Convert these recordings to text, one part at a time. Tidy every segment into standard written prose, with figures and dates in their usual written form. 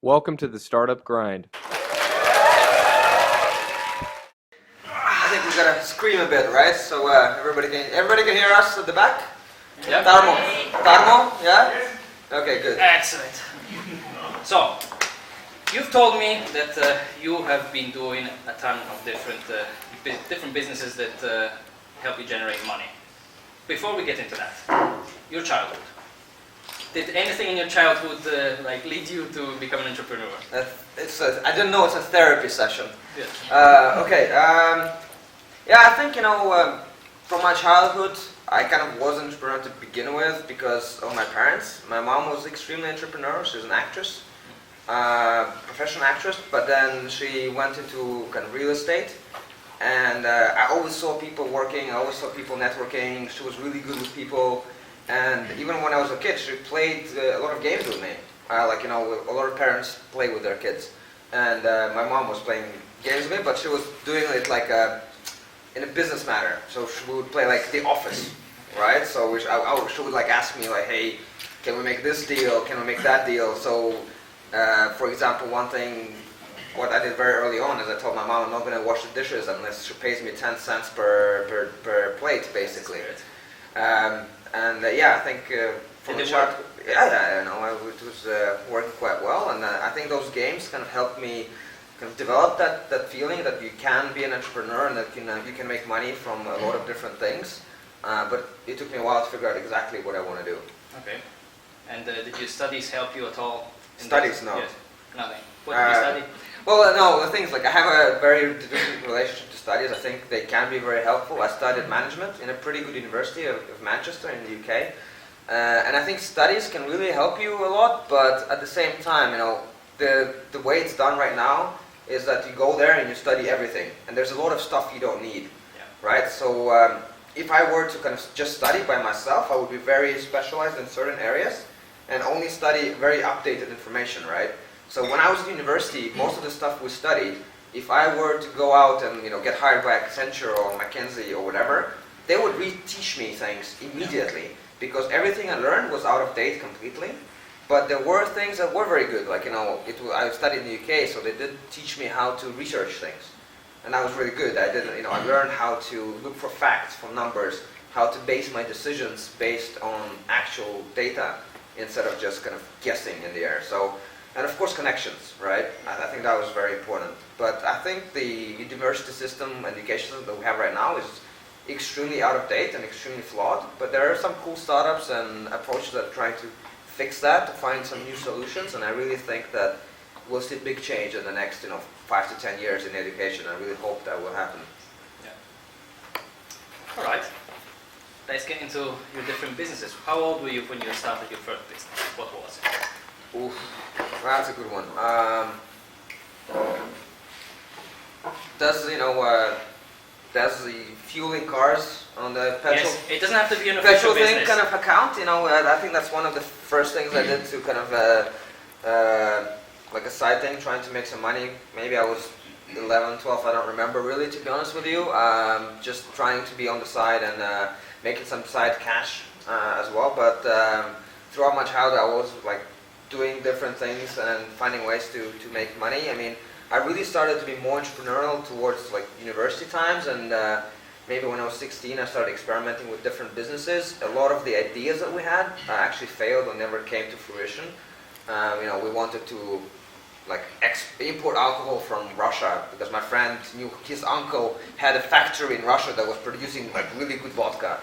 Welcome to the Startup Grind. I think we gotta scream a bit, right? So everybody can hear us at the back. Yep. Tarmo, yeah. Okay, good. Excellent. So, you've told me that you have been doing a ton of different businesses that help you generate money. Before we get into that, your childhood. Did anything in your childhood lead you to become an entrepreneur? I didn't know it's a therapy session. Yeah. Okay. Yeah, I think from my childhood, I kind of was an entrepreneur to begin with because of my parents. My mom was extremely entrepreneurial. She was an actress, professional actress, but then she went into kind of real estate. And I always saw people working. I always saw people networking. She was really good with people. And even when I was a kid, she played a lot of games with me. A lot of parents play with their kids. And my mom was playing games with me, but she was doing it in a business manner. So she would play like The Office, right? So she would ask me hey, can we make this deal? Can we make that deal? So, for example, one thing, what I did very early on is I told my mom I'm not going to wash the dishes unless she pays me 10 cents per plate, basically. I think from did a it child, work? it was working quite well, and I think those games kind of helped me kind of develop that feeling that you can be an entrepreneur and that you can make money from a lot of different things. But it took me a while to figure out exactly what I want to do. Okay. And did your studies help you at all? Studies, no. Yes. Nothing. What did you study? Well, no, the thing is, I have a very different relationship to studies. I think they can be very helpful. I studied management in a pretty good university of Manchester in the UK. And I think studies can really help you a lot, but at the same time, the way it's done right now is that you go there and you study everything. And there's a lot of stuff you don't need, right? So if I were to kind of just study by myself, I would be very specialized in certain areas and only study very updated information, right? So when I was at university, most of the stuff we studied, if I were to go out and get hired by Accenture or McKinsey or whatever, they would re-teach me things immediately because everything I learned was out of date completely. But there were things that were very good, I studied in the UK, so they did teach me how to research things, and that was really good. I learned how to look for facts, for numbers, how to base my decisions based on actual data instead of just kind of guessing in the air. So. And of course connections, right? I think that was very important. But I think the university system, education system that we have right now is extremely out of date and extremely flawed. But there are some cool startups and approaches that are trying to fix that, to find some new solutions. And I really think that we'll see big change in the next 5 to 10 years in education. I really hope that will happen. Yeah. All right. Let's get into your different businesses. How old were you when you started your first business? What was it? Oof, that's a good one. Does the fueling cars on the petrol? Yes, it doesn't have to be an official petrol thing business. kind of account. I think that's one of the first things I did to kind of like a side thing, trying to make some money. Maybe I was 11, 12. I don't remember really, to be honest with you. Just trying to be on the side and making some side cash as well. But throughout my childhood, I was doing different things and finding ways to make money. I really started to be more entrepreneurial towards university times, and maybe when I was 16 I started experimenting with different businesses. A lot of the ideas that we had actually failed or never came to fruition. We wanted to import alcohol from Russia because my friend knew his uncle had a factory in Russia that was producing really good vodka,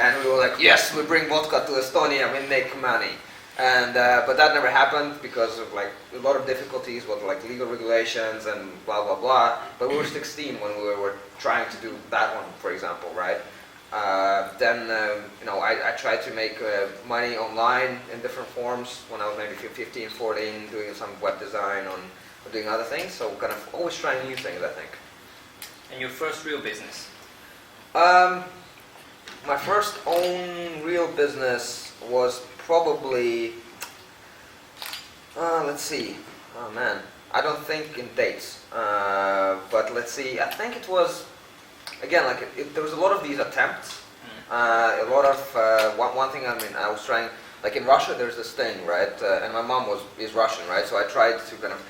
and we were like, yes, we bring vodka to Estonia, we make money. And but that never happened because of a lot of difficulties with legal regulations and blah blah blah. But we were 16 when we were trying to do that one, for example, right? Then I tried to make money online in different forms when I was maybe 15, 14, doing some web design or doing other things. So kind of always trying new things, I think. And your first real business? My first own real business was probably, let's see, oh man, I don't think in dates, but let's see, I think it was, again, there was a lot of these attempts, a lot of, one thing, I was trying, like in Russia, there's this thing, right? And my mom is Russian, right? So I tried to kind of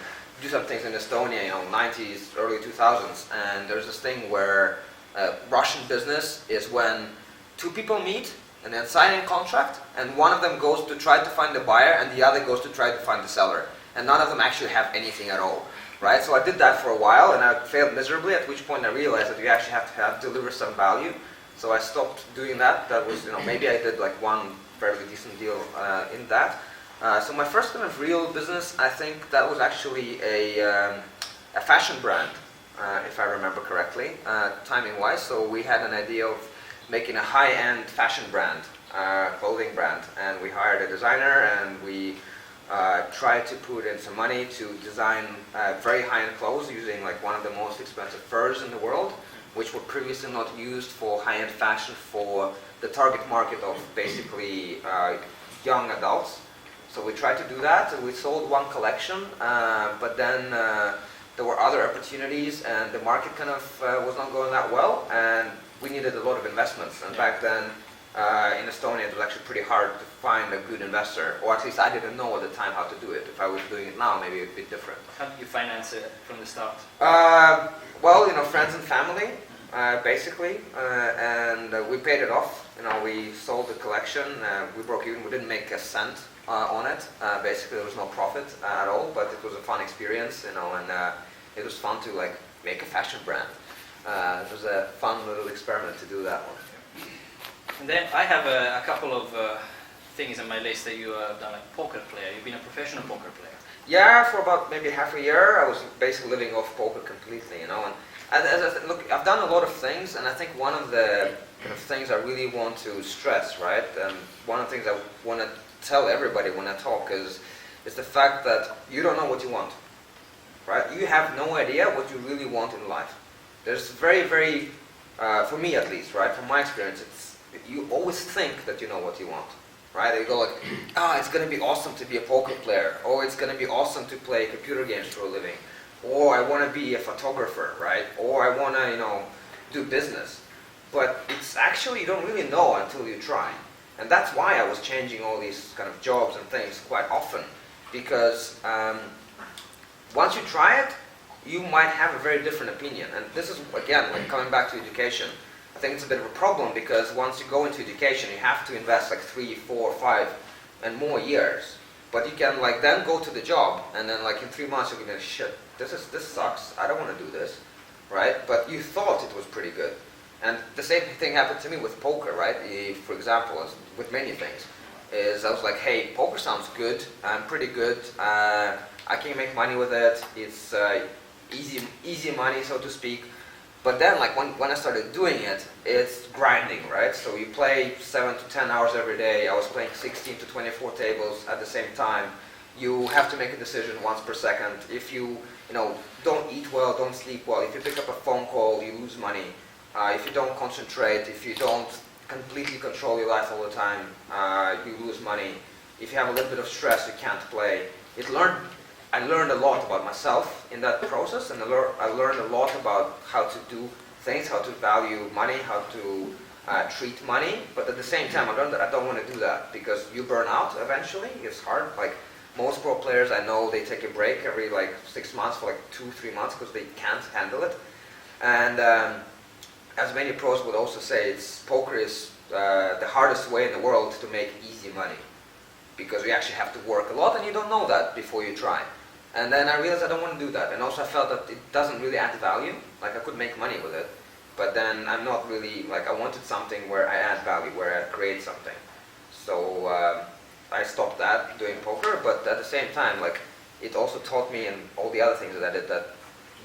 do some things in Estonia, 90s, early 2000s, and there's this thing where Russian business is when two people meet and then sign a contract, and one of them goes to try to find the buyer, and the other goes to try to find the seller, and none of them actually have anything at all, right? So I did that for a while, and I failed miserably. At which point I realized that you actually have to deliver some value. So I stopped doing that. That was, maybe I did like one fairly decent deal in that. So my first kind of real business, I think that was actually a fashion brand, if I remember correctly, timing-wise. So we had an idea of making a high-end fashion brand, clothing brand, and we hired a designer, and we tried to put in some money to design very high-end clothes using like one of the most expensive furs in the world, which were previously not used for high-end fashion for the target market of basically young adults. So we tried to do that. We sold one collection, but then there were other opportunities, and the market kind of was not going that well, and we needed a lot of investments. And back then, in Estonia, it was actually pretty hard to find a good investor, or at least I didn't know at the time how to do it. If I was doing it now, maybe it'd be different. How did you finance it from the start? Well, friends and family, basically, and we paid it off. We sold the collection. We broke even. We didn't make a cent on it. Basically, there was no profit at all, but it was a fun experience, and it was fun to like make a fashion brand. It was a fun little experiment to do that one. And then I have a couple of things on my list that you have done, like poker player. You've been a professional poker player. Yeah, for about maybe half a year, I was basically living off poker completely, And look, I've done a lot of things, and I think one of the kind of things I really want to stress, right, and one of the things I want to tell everybody when I talk is the fact that you don't know what you want, right? You have no idea what you really want in life. There's very, very, for me at least, right, from my experience, you always think that you know what you want, right? You go like, it's going to be awesome to be a poker player, or it's going to be awesome to play computer games for a living, or I want to be a photographer, right? Or I want to, do business. But it's actually, you don't really know until you try. And that's why I was changing all these kind of jobs and things quite often, because once you try it, you might have a very different opinion. And this is, again, like coming back to education, I think it's a bit of a problem, because once you go into education, you have to invest like 3, 4, 5 and more years. But you can like then go to the job, and then like in 3 months you're gonna shit, this sucks, I don't want to do this, right? But you thought it was pretty good. And the same thing happened to me with poker, right? For example, as with many things, is I was like, hey, poker sounds good, I'm pretty good, I can make money with it, it's easy money, so to speak. But then, like when I started doing it, it's grinding, right? So you play 7 to 10 hours every day. I was playing 16 to 24 tables at the same time. You have to make a decision once per second. If you, don't eat well, don't sleep well, if you pick up a phone call, you lose money. If you don't concentrate, if you don't completely control your life all the time, you lose money. If you have a little bit of stress, you can't play. I learned a lot about myself in that process, and I learned a lot about how to do things, how to value money, how to treat money. But at the same time, I learned that I don't want to do that, because you burn out eventually. It's hard. Like most pro players I know, they take a break every like 6 months for like 2-3 months because they can't handle it. And as many pros would also say, poker is the hardest way in the world to make easy money, because you actually have to work a lot, and you don't know that before you try. And then I realized I don't want to do that, and also I felt that it doesn't really add value. Like I could make money with it, but then I'm not really, like I wanted something where I add value, where I create something. So I stopped that, doing poker, but at the same time, like it also taught me, and all the other things that I did, that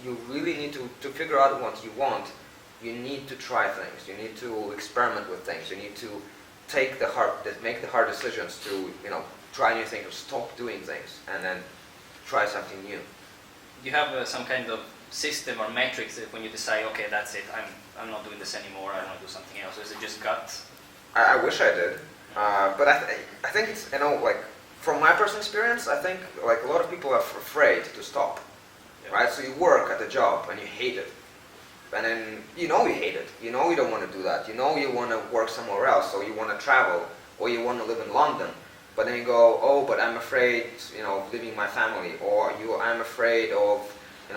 you really need to figure out what you want. You need to try things, you need to experiment with things, you need to make the hard decisions to, try new things, stop doing things, and then try something new. Do you have some kind of system or metrics that when you decide, okay, that's it, I'm not doing this anymore, I want to do something else? Or is it just gut? I wish I did, but I think it's, like from my personal experience, I think like a lot of people are afraid to stop, right? So you work at a job and you hate it, and then you hate it, you don't want to do that, you want to work somewhere else, or you want to travel, or you want to live in London. but then you go, oh, but I'm afraid, of leaving my family, or I'm afraid of,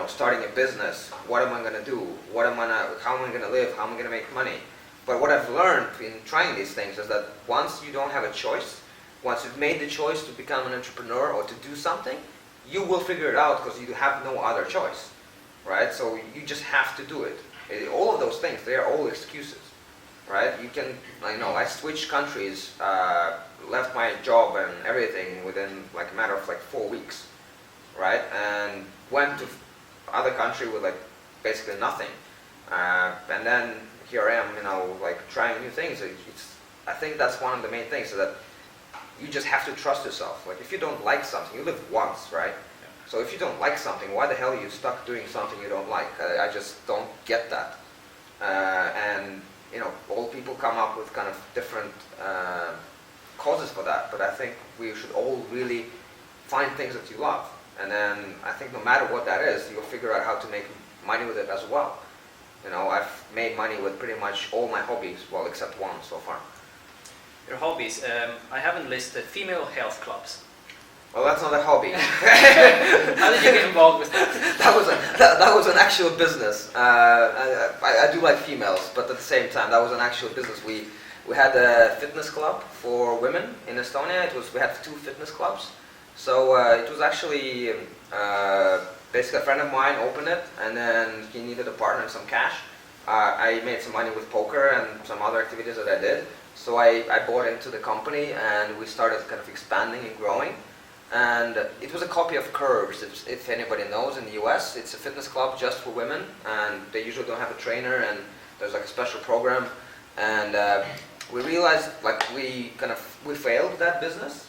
starting a business. What am I going to do? How am I going to live? How am I going to make money? But what I've learned in trying these things is that once you don't have a choice, once you've made the choice to become an entrepreneur or to do something, you will figure it out because you have no other choice, right? So you just have to do it. All of those things, they are all excuses, right? You can, I switched countries, left my job and everything within like a matter of like 4 weeks, right? And went to other country with like basically nothing. And then here I am, like trying new things. I think that's one of the main things, so that you just have to trust yourself. Like if you don't like something, you live once, right? Yeah. So if you don't like something, why the hell are you stuck doing something you don't like? I just don't get that. And all people come up with kind of different causes for that, but I think we should all really find things that you love. And then I think no matter what that is, you'll figure out how to make money with it as well. I've made money with pretty much all my hobbies, well, except one so far. Your hobbies, I haven't listed female health clubs. Well, that's not a hobby. How did you get involved with that? That was an actual business. I do like females, but at the same time, that was an actual business. We had a fitness club for women in Estonia. We had 2 fitness clubs. So it was actually basically a friend of mine opened it, and then he needed a partner and some cash. I made some money with poker and some other activities that I did. So I bought into the company, and we started kind of expanding and growing. And it was a copy of Curves, if anybody knows. In the US, it's a fitness club just for women, and they usually don't have a trainer, and there's like a special program. And we realized like we failed that business.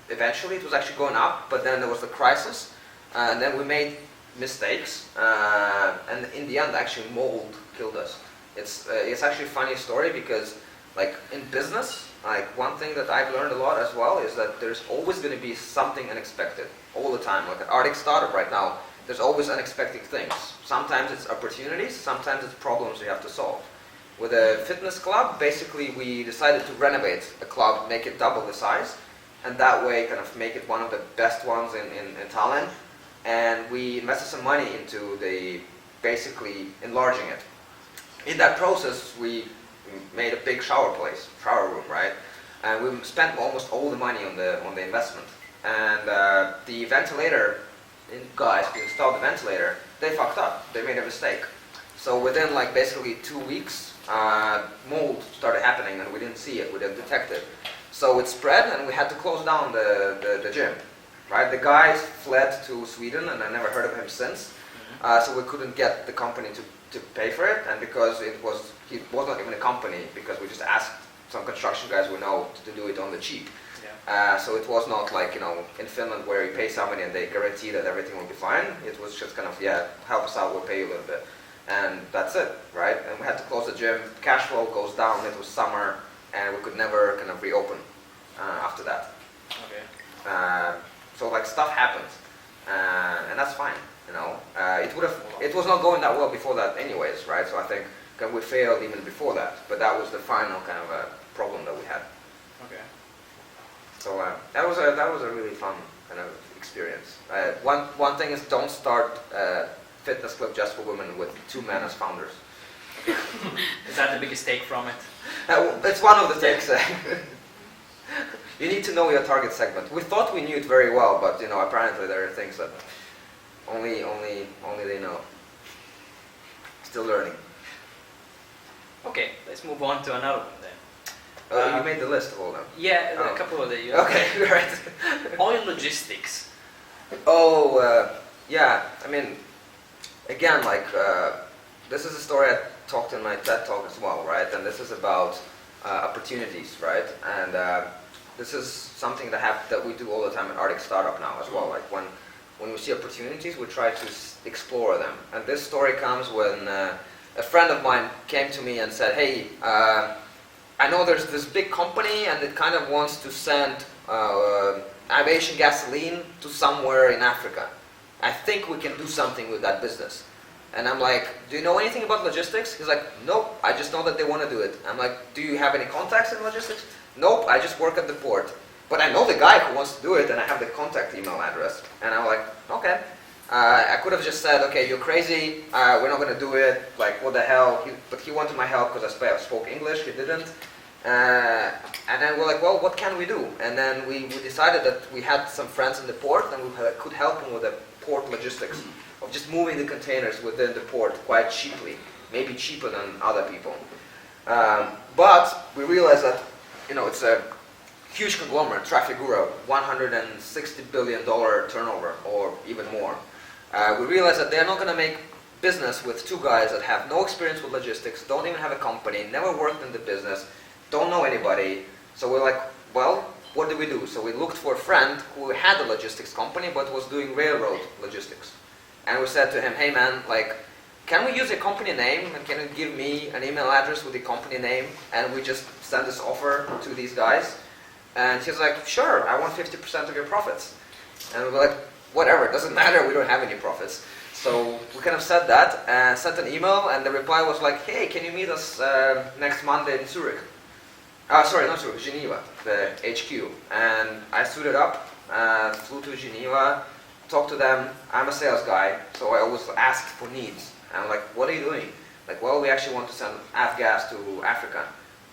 Eventually it was actually going up, but then there was the crisis, and then we made mistakes, and in the end actually mold killed us. It's actually a funny story, because like in business, like one thing that I've learned a lot as well is that there's always going to be something unexpected all the time. Like at ArcticStartup right now, there's always unexpected things. Sometimes it's opportunities, sometimes it's problems you have to solve. With a fitness club, basically we decided to renovate a club, make it double the size, and that way kind of make it one of the best ones in Tallinn. And we invested some money into basically enlarging it. In that process, we made a big shower room, right? And we spent almost all the money on the investment. And the ventilator guys who installed the ventilator, they fucked up. They made a mistake. So within like basically 2 weeks, mold started happening, and we didn't see it, we didn't detect it. So it spread, and we had to close down the gym. Right? The guys fled to Sweden, and I never heard of him since. So we couldn't get the company to pay for it, and because he was not even a company, because we just asked some construction guys we know to do it on the cheap. Yeah. So it was not like in Finland where you pay somebody and they guarantee that everything will be fine. It was just kind of, help us out, we'll pay you a little bit, and that's it, right? And we had to close the gym. Cash flow goes down. It was summer, and we could never kind of reopen after that. Okay. So like stuff happens, and that's fine. It was not going that well before that anyways, right? So I think we failed even before that, but that was the final kind of problem that we had. Okay. So that was a really fun kind of experience. One thing is, don't start a fitness club just for women with 2 men as founders. Is that the biggest take from it? It's one of the takes. You need to know your target segment. We thought we knew it very well, but apparently there are things that only they know. Still learning. Okay, let's move on to another one then. You made the list of all them. Yeah, a couple of the. Okay, right. Oil logistics. Yeah. I mean, again, like this is a story I talked in my TED talk as well, right? And this is about opportunities, right? And this is something that we do all the time at ArcticStartup now as well. Like when we see opportunities, we try to explore them. And this story comes when a friend of mine came to me and said, hey, I know there's this big company and it kind of wants to send aviation gasoline to somewhere in Africa. I think we can do something with that business. And I'm like, do you know anything about logistics? He's like, nope, I just know that they want to do it. I'm like, do you have any contacts in logistics? Nope, I just work at the port. but I know the guy who wants to do it, and I have the contact email address. And I'm like, okay. I could have just said, okay, you're crazy, we're not going to do it, like, what the hell. But he wanted my help because I spoke English, he didn't. And then we're like, well, what can we do? And then we decided that we had some friends in the port, and we could help them with the port logistics of just moving the containers within the port quite cheaply, maybe cheaper than other people. But we realized that, it's a huge conglomerate, Trafigura, $160 billion turnover, or even more. We realized that they're not going to make business with two guys that have no experience with logistics, don't even have a company, never worked in the business, don't know anybody. So we're like, well, what do we do? So we looked for a friend who had a logistics company but was doing railroad logistics. And we said to him, hey man, like, can we use a company name, and can you give me an email address with the company name, and we just send this offer to these guys? And he's like, sure, I want 50% of your profits. And we were like, whatever, it doesn't matter, we don't have any profits. So we kind of said that, and sent an email, and the reply was like, hey, can you meet us next Monday in Zurich? Sorry, not Zurich, Geneva, the HQ. And I suited up, flew to Geneva, talked to them. I'm a sales guy, so I always asked for needs. And I'm like, what are you doing? Like, well, we actually want to send gas to Africa.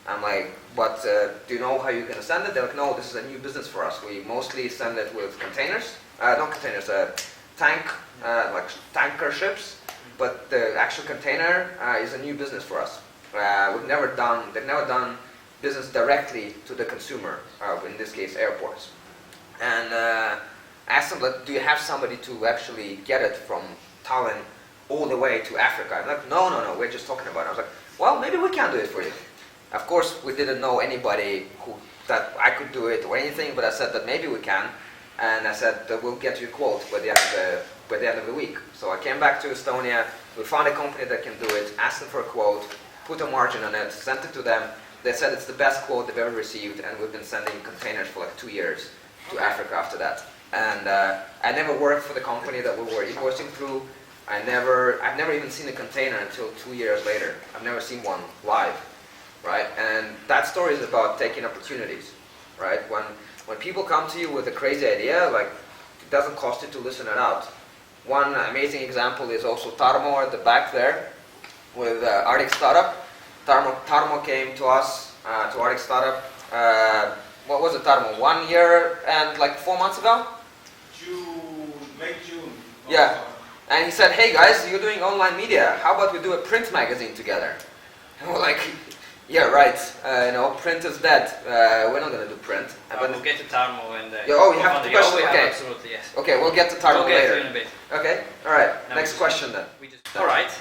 I'm like, but do you know how you're going to send it? They're like, no, this is a new business for us. We mostly send it with containers, not containers, like tanker ships, but the actual container is a new business for us. They've never done business directly to the consumer, in this case airports. And I asked them, like, do you have somebody to actually get it from Tallinn all the way to Africa? I'm like, no, we're just talking about it. I was like, well, maybe we can do it for you. Of course, we didn't know anybody that I could do it or anything, but I said that maybe we can. And I said that we'll get you a quote by the end of the week. So I came back to Estonia, we found a company that can do it, asked them for a quote, put a margin on it, sent it to them. They said it's the best quote they've ever received, and we've been sending containers for like 2 years to Africa after that. And I never worked for the company that we were invoicing through. I've never even seen a container until 2 years later. I've never seen one live, right? And that story is about taking opportunities, right? When people come to you with a crazy idea, like, it doesn't cost you to listen it out. One amazing example is also Tarmo at the back there with ArcticStartup. Tarmo came to us, to ArcticStartup, what was it, Tarmo, 1 year and like 4 months ago? Late June. Yeah, and he said, hey guys, you're doing online media, how about we do a print magazine together? And we're like, yeah, right, print is dead, we're not going to do print. We'll get to Tarmo and... you have two questions? Okay. Absolutely, yes. Okay, we'll get to Tarmo later. In a bit. Okay, alright, next question then. Alright,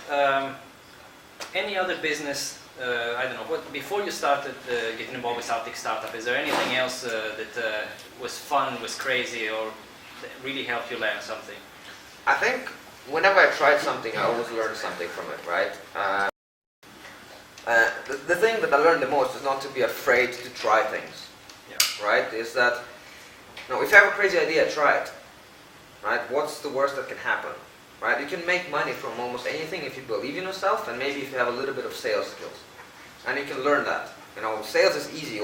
any other business, I don't know, before you started getting involved with ArcticStartup, is there anything else that was fun, was crazy, or that really helped you learn something? I think whenever I tried something, I always learned something from it, right? The thing that I learned the most is not to be afraid to try things, right? Is that, if you have a crazy idea, try it, right? What's the worst that can happen, right? You can make money from almost anything if you believe in yourself, and maybe if you have a little bit of sales skills, and you can learn that. Sales is easy.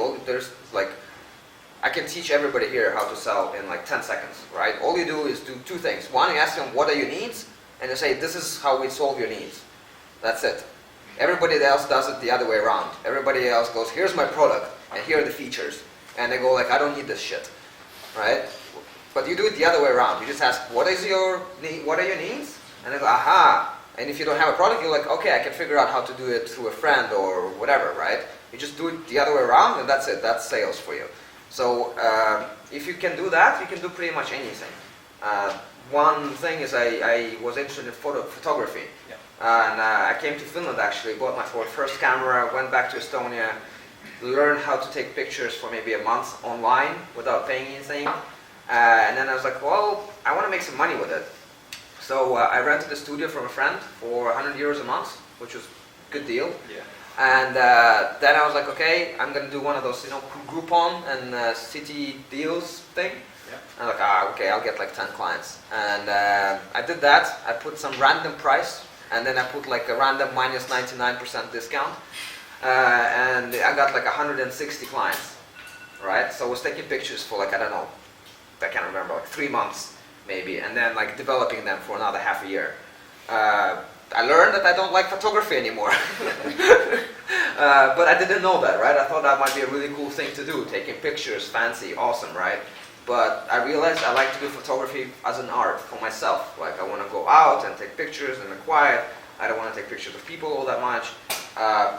I can teach everybody here how to sell in like 10 seconds, right? All you do is do two things. One, you ask them, what are your needs? And you say, this is how we solve your needs. That's it. Everybody else does it the other way around. Everybody else goes, here's my product, and here are the features. And they go like, I don't need this shit, right? But you do it the other way around. You just ask, what are your needs? And they go, aha. And if you don't have a product, you're like, okay, I can figure out how to do it through a friend or whatever, right? You just do it the other way around, and that's it. That's sales for you. So if you can do that, you can do pretty much anything. One thing is I was interested in photography. Yeah. And I came to Finland actually, bought my first camera, went back to Estonia, learned how to take pictures for maybe a month online without paying anything. And then I was like, well, I want to make some money with it. So I rented a studio from a friend for 100 euros a month, which was a good deal. Yeah. And then I was like, okay, I'm going to do one of those, Groupon and city deals thing. Yeah. I'm like, okay, I'll get like 10 clients. And I did that. I put some random price, and then I put like a random minus 99% discount. And I got like 160 clients. right? So I was taking pictures for like, I don't know, I can't remember, like 3 months maybe, and then like developing them for another half a year. I learned that I don't like photography anymore. But I didn't know that, right? I thought that might be a really cool thing to do, taking pictures, fancy, awesome, right? But I realized I like to do photography as an art for myself. Like I want to go out and take pictures in the quiet. I don't want to take pictures of people all that much.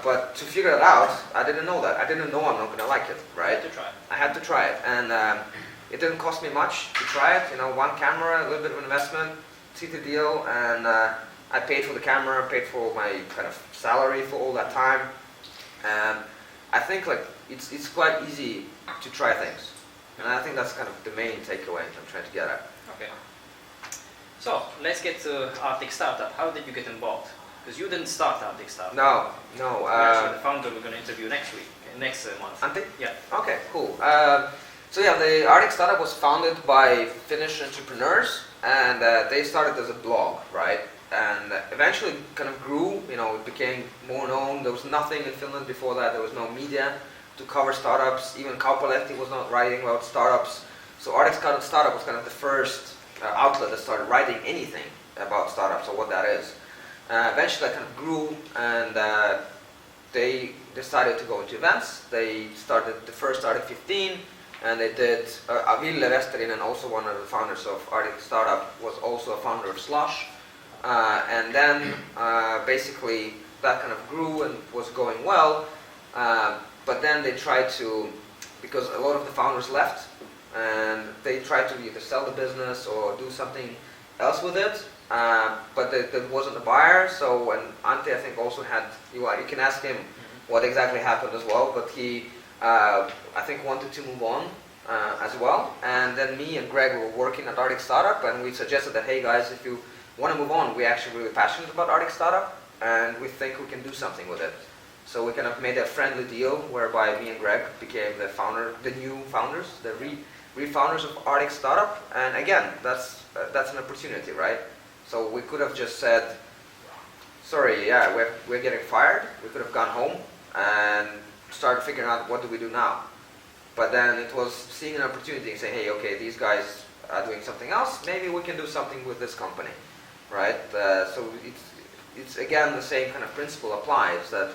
But to figure it out, I didn't know that. I didn't know I'm not going to like it, right? You had to try. I had to try it. And it didn't cost me much to try it. You know, one camera, a little bit of investment, see the deal, and I paid for the camera, paid for my kind of salary for all that time. And I think like it's quite easy to try things. And I think that's kind of the main takeaway I'm trying to get at. Okay. So let's get to ArcticStartup. How did you get involved? Because you didn't start ArcticStartup. No. Actually, the founder we're going to interview next month. Ante? Yeah. Okay, cool. So yeah, the ArcticStartup was founded by Finnish entrepreneurs, and they started as a blog, right? And eventually kind of grew, you know, it became more known. There was nothing in Finland before that. There was no media to cover startups. Even Kauppalehti was not writing about startups. So ArcticStartup was kind of the first outlet that started writing anything about startups or what that is. Eventually that kind of grew, and they decided to go into events. They started the first Re15, and they did, Ville Westerinen, also one of the founders of ArcticStartup, was also a founder of Slush. And then basically that kind of grew and was going well, but then they tried to, because a lot of the founders left, and they tried to either sell the business or do something else with it, but there wasn't a buyer. So, and Ante I think also had, you can ask him what exactly happened as well, but he I think wanted to move on as well. And then me and Greg were working at ArcticStartup, and we suggested that, hey guys, if you want to move on, we're actually really passionate about ArcticStartup, and we think we can do something with it. So we kind of made a friendly deal whereby me and Greg became the new founders, the re-founders of ArcticStartup. And again, that's an opportunity, right? So we could have just said, sorry, yeah, we're getting fired. We could have gone home and started figuring out what do we do now. But then it was seeing an opportunity and saying, hey, okay, these guys are doing something else. Maybe we can do something with this company. Right, so it's again the same kind of principle applies, that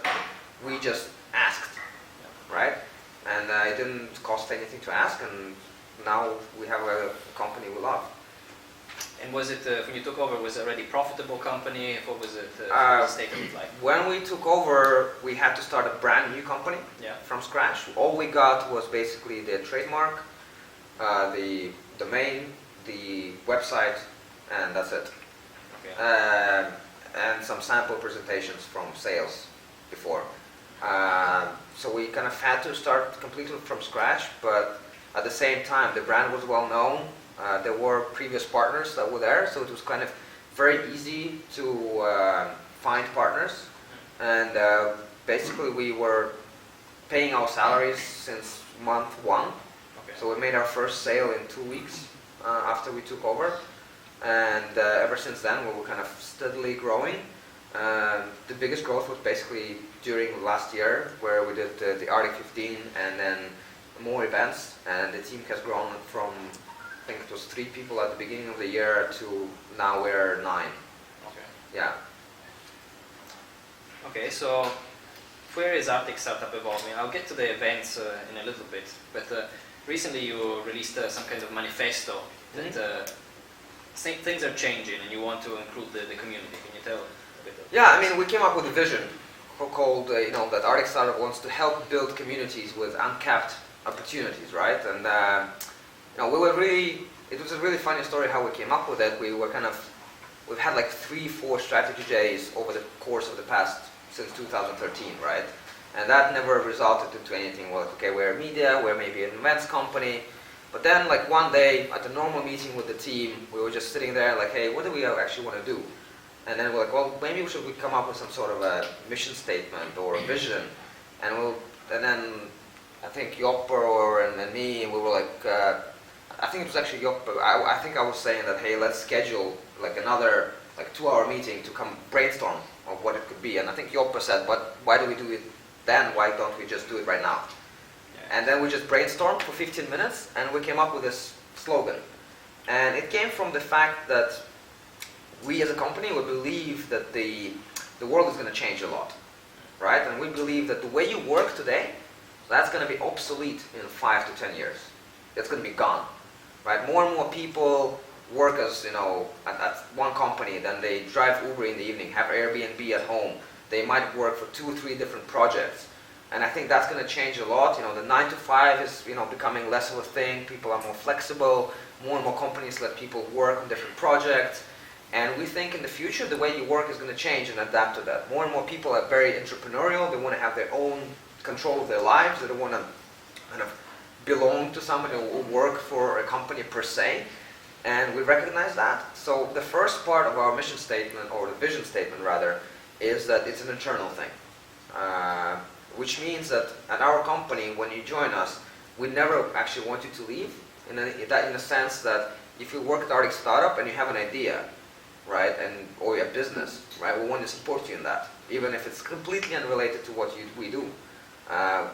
we just asked, right, and it didn't cost anything to ask, and now we have a company we love. And was it, when you took over, was it already a profitable company? What was it, what was the state of it like? When we took over, we had to start a brand new company from scratch. All we got was basically the trademark, the domain, the website, and that's it. And some sample presentations from sales before. So we kind of had to start completely from scratch, but at the same time the brand was well known. There were previous partners that were there, so it was kind of very easy to find partners. And basically we were paying our salaries since month 1. So we made our first sale in 2 weeks after we took over. And ever since then, we were kind of steadily growing. The biggest growth was basically during last year, where we did the Re15 and then more events. And the team has grown from, I think it was 3 people at the beginning of the year to now we're 9. Okay. Yeah. Okay, so where is ArcticStartup evolving? I'll get to the events in a little bit, but recently you released some kind of manifesto that things are changing and you want to include the community. Can you tell a bit? Yeah, I mean, we came up with a vision called, that ArcticStartup wants to help build communities with uncapped opportunities, right? And, it was a really funny story how we came up with it. We've had like 3-4 strategy days over the course of the past, since 2013, right? And that never resulted into anything. Well, okay, we're media, we're maybe an events company. But then, like one day, at a normal meeting with the team, we were just sitting there like, hey, what do we actually want to do? And then we're like, well, maybe we should come up with some sort of a mission statement or a vision. And then I think Jopper and me, we were like, I think it was actually Jopper. I think I was saying that, hey, let's schedule like another 2-hour meeting to come brainstorm of what it could be. And I think Jopper said, but why do we do it then? Why don't we just do it right now? And then we just brainstormed for 15 minutes and we came up with this slogan. And it came from the fact that we as a company would believe that the world is going to change a lot, right? And we believe that the way you work today, that's going to be obsolete in 5 to 10 years. It's going to be gone, right? More and more people work as, at one company, then they drive Uber in the evening, have Airbnb at home. They might work for 2 or 3 different projects. And I think that's going to change a lot. The 9 to 5 is, becoming less of a thing. People are more flexible. More and more companies let people work on different projects. And we think in the future, the way you work is going to change and adapt to that. More and more people are very entrepreneurial. They want to have their own control of their lives. They don't want to kind of belong to somebody or work for a company per se. And we recognize that. So the first part of our mission statement, or the vision statement rather, is that it's an internal thing. Which means that at our company, when you join us, we never actually want you to leave. In the sense that if you work at ArcticStartup and you have an idea, right, or a business, right, we want to support you in that, even if it's completely unrelated to what we do.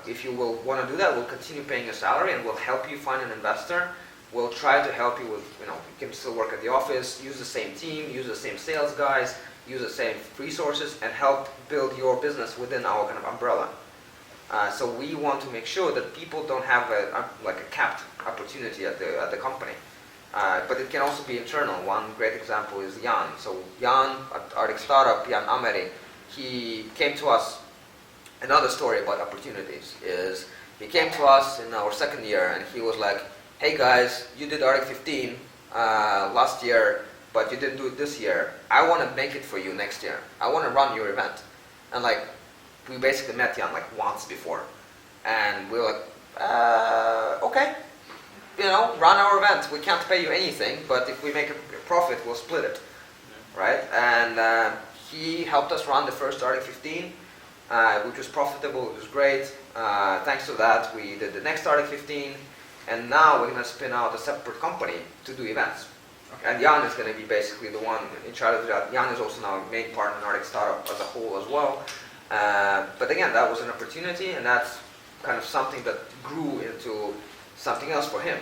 If you will want to do that, we'll continue paying your salary and we'll help you find an investor. We'll try to help you with, you can still work at the office, use the same team, use the same sales guys, use the same resources, and help build your business within our kind of umbrella. So we want to make sure that people don't have a capped opportunity at the company. But it can also be internal. One great example is Jan. So Jan at ArcticStartup, Jan Ameri, he came to us. Another story about opportunities is he came to us in our second year and he was like, hey guys, you did Re15 last year, but you didn't do it this year. I want to make it for you next year. I want to run your event. And we basically met Jan once before. And we were like, okay, run our event. We can't pay you anything, but if we make a profit, we'll split it, right? And he helped us run the first Re15, which was profitable. It was great. Thanks to that, we did the next Re15, and now we're going to spin out a separate company to do events. Okay. And Jan is going to be basically the one in charge of that. Jan is also now a main partner in ArcticStartup as a whole as well. But again, that was an opportunity, and that's kind of something that grew into something else for him.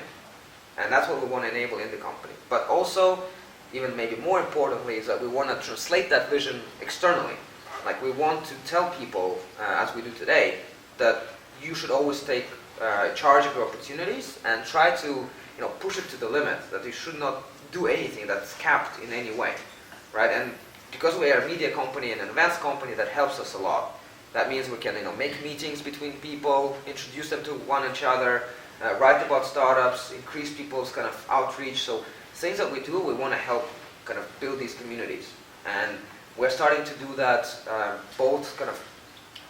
And that's what we want to enable in the company. But also, even maybe more importantly, is that we want to translate that vision externally. We want to tell people, as we do today, that you should always take charge of your opportunities and try to push it to the limit, that you should not do anything that's capped in any way, right? And because we are a media company and an events company, that helps us a lot. That means we can make meetings between people, introduce them to one another, write about startups, increase people's kind of outreach. So things that we do, we want to help kind of build these communities. And we're starting to do that both kind of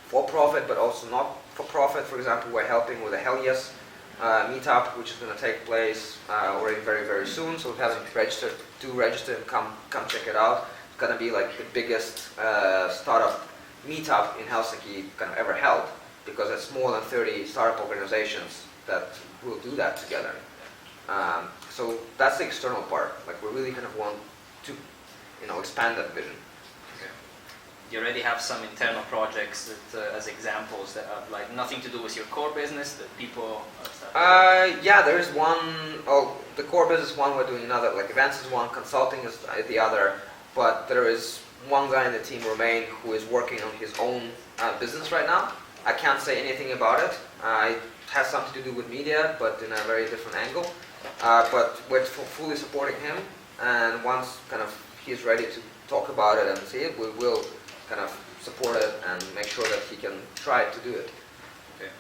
for profit, but also not for profit. For example, we're helping with a Hell Yes meetup, which is going to take place already very, very soon. So if you haven't registered, do register and come check it out. It's going to be the biggest startup meetup in Helsinki kind of ever held, because it's more than 30 startup organizations that will do that together. So that's the external part. We really kind of want to, expand that vision. Okay. You already have some internal projects that, as examples, that have nothing to do with your core business that people. Yeah, there is one. Oh, the core business one. We're doing another. Events is one, consulting is the other. But there is one guy in the team, Romain, who is working on his own business right now. I can't say anything about it. It has something to do with media, but in a very different angle. But we're fully supporting him, and once kind of he's ready to talk about it and see it, we will kind of support it and make sure that he can try to do it. Okay.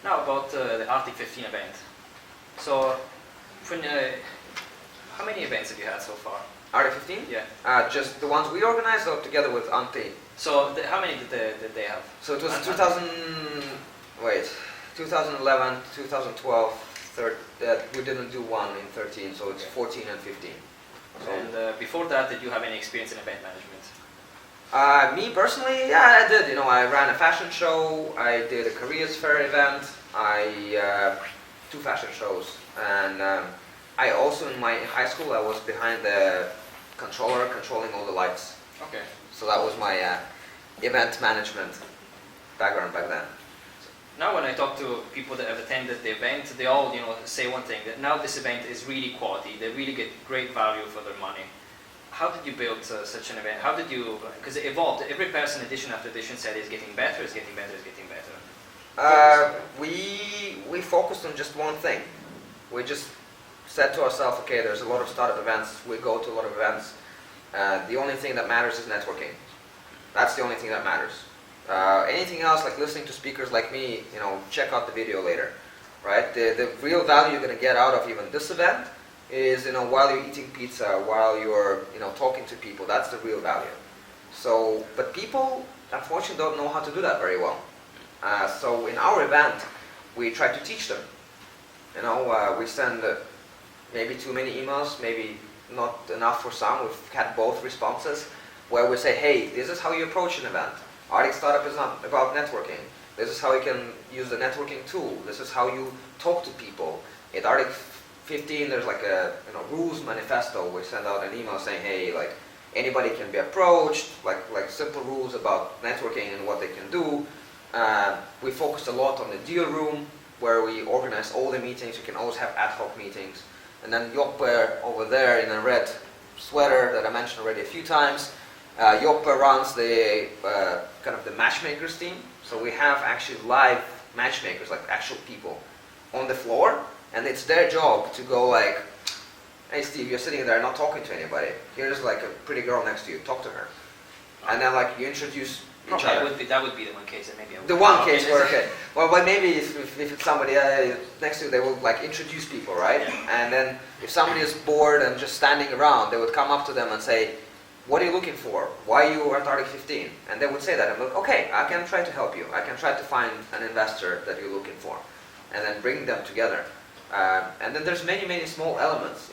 Now about the Re15 event. So, how many events have you had so far? Re15? Yeah. Just the ones we organized, or together with Antti? So how many did they have? So it was 2011, 2012, we didn't do one in 13, so it's 14 and 15. So And before that, did you have any experience in event management? me personally, yeah, I did. I ran a fashion show, I did a careers fair event, I 2 fashion shows, and I also in my high school I was behind the controller controlling all the lights. Okay. So that was my event management background back then. now when I talk to people that have attended the event, they all say one thing, that now this event is really quality. They really get great value for their money. How did you build such an event? How did you, because it evolved. Every person edition after edition said it's getting better, it's getting better, it's getting better. We focused on just one thing. We just said to ourselves, okay, there's a lot of startup events. We go to a lot of events. The only thing that matters is networking. That's the only thing that matters. Anything else, like listening to speakers like me, check out the video later, right? The real value you're going to get out of even this event is, while you're eating pizza, while you're, talking to people. That's the real value. So, but people, unfortunately, don't know how to do that very well. So in our event, we try to teach them. We send maybe too many emails, maybe not enough for some. We've had both responses where we say, hey, this is how you approach an event. ArcticStartup is not about networking. This is how you can use the networking tool. This is how you talk to people. At Arctic15, there's like a rules manifesto. We send out an email saying, hey, like anybody can be approached, like simple rules about networking and what they can do. We focused a lot on the deal room, where we organize all the meetings. You can always have ad hoc meetings. And then Joppe over there in a red sweater that I mentioned already a few times. Joppe runs the kind of the matchmakers team. So we have actually live matchmakers, like actual people on the floor, and it's their job to go like, hey Steve, you're sitting there not talking to anybody. Here's like a pretty girl next to you, talk to her. And then like you introduce each other. That would be the one case that maybe I would. The one case where, okay. Well, but maybe if it's somebody next to you, they will like introduce people, right? And then if somebody is bored and just standing around, they would come up to them and say, what are you looking for? Why are you at Arctic15? And they would say that. I'm like, okay, I can try to help you. I can try to find an investor that you're looking for. And then bring them together. And then there's many, many small elements,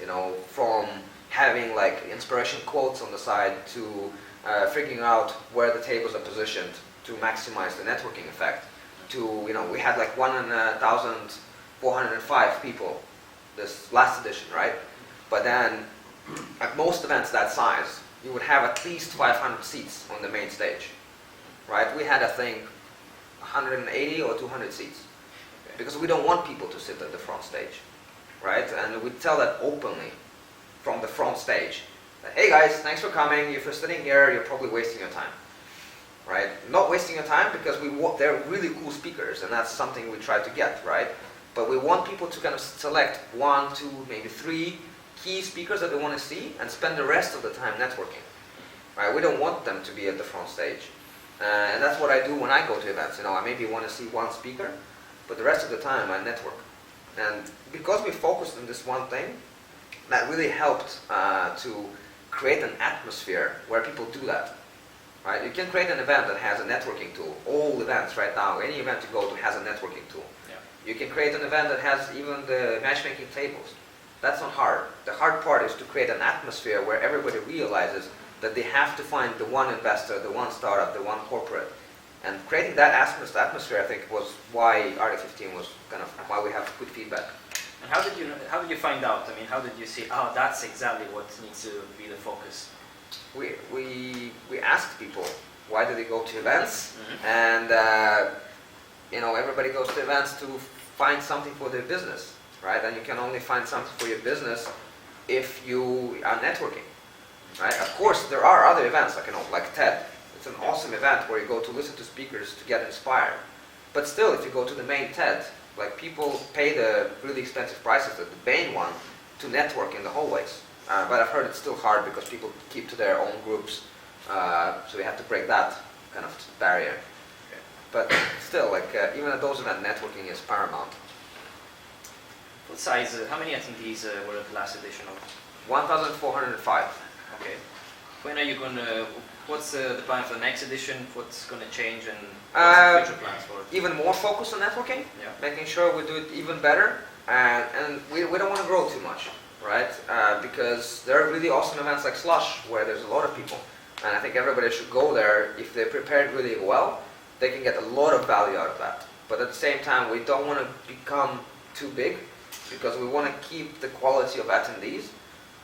from having like inspiration quotes on the side to figuring out where the tables are positioned to maximize the networking effect. To, we had like 1,405 people this last edition, right? But then at most events that size, you would have at least 500 seats on the main stage, right? We had, I think, 180 or 200 seats, because we don't want people to sit at the front stage, right? And we tell that openly from the front stage, that, hey guys, thanks for coming. If you're sitting here, you're probably wasting your time, right? Not wasting your time, because they're really cool speakers, and that's something we try to get, right? But we want people to kind of select 1, 2, maybe 3 key speakers that they want to see, and spend the rest of the time networking, right? We don't want them to be at the front stage. And that's what I do when I go to events. I maybe want to see one speaker, but the rest of the time I network. And because we focused on this one thing, that really helped to create an atmosphere where people do that, right? You can create an event that has a networking tool. All events right now, any event you go to has a networking tool. Yeah. You can create an event that has even the matchmaking tables. That's not hard. The hard part is to create an atmosphere where everybody realizes that they have to find the one investor, the one startup, the one corporate. And creating that atmosphere, I think, was why Arctic15 was kind of why we have good feedback. And how did you find out? I mean, how did you see, that's exactly what needs to be the focus? We asked people, why do they go to events? Mm-hmm. And everybody goes to events to find something for their business, right? And you can only find something for your business if you are networking, right? Of course, there are other events, like TED. It's an awesome event where you go to listen to speakers to get inspired. But still, if you go to the main TED, like people pay the really expensive prices at the main one to network in the hallways. But I've heard it's still hard because people keep to their own groups. So we have to break that kind of barrier. Okay. But still, even at those events, networking is paramount. What size, how many attendees were at the last edition of? 1,405. Okay. When are you going to, what's the plan for the next edition? What's going to change, and what's the future plans for it? Even more focus on networking, Yeah. making sure we do it even better. And we don't want to grow too much, right? Because there are really awesome events like Slush, where there's a lot of people. And I think everybody should go there. If they're prepared really well, they can get a lot of value out of that. But at the same time, we don't want to become too big, because we want to keep the quality of attendees.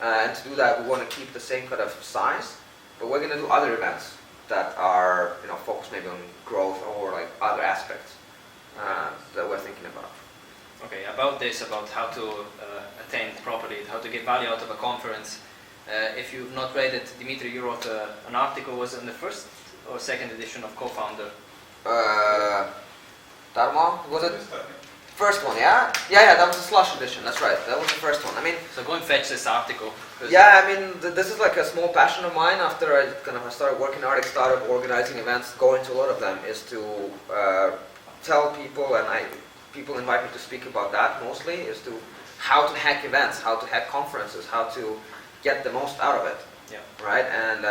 And to do that, we want to keep the same kind of size. But we're going to do other events that are, focused maybe on growth or like other aspects. that we're thinking about. Okay, about this, about how to attain properly, how to get value out of a conference. If you've not read it, Dmitri, you wrote an article, was it in the first or second edition of CoFounder? Tarmo, was it? First one, yeah? Yeah, that was the slush edition, that's right. That was the first one. I mean, so go and fetch this article. Yeah, I mean, this is like a small passion of mine after I started working at ArcticStartup, organizing events, going to a lot of them, is to tell people, and people invite me to speak about that mostly, is to how to hack events, how to hack conferences, how to get the most out of it. Yeah. Right? And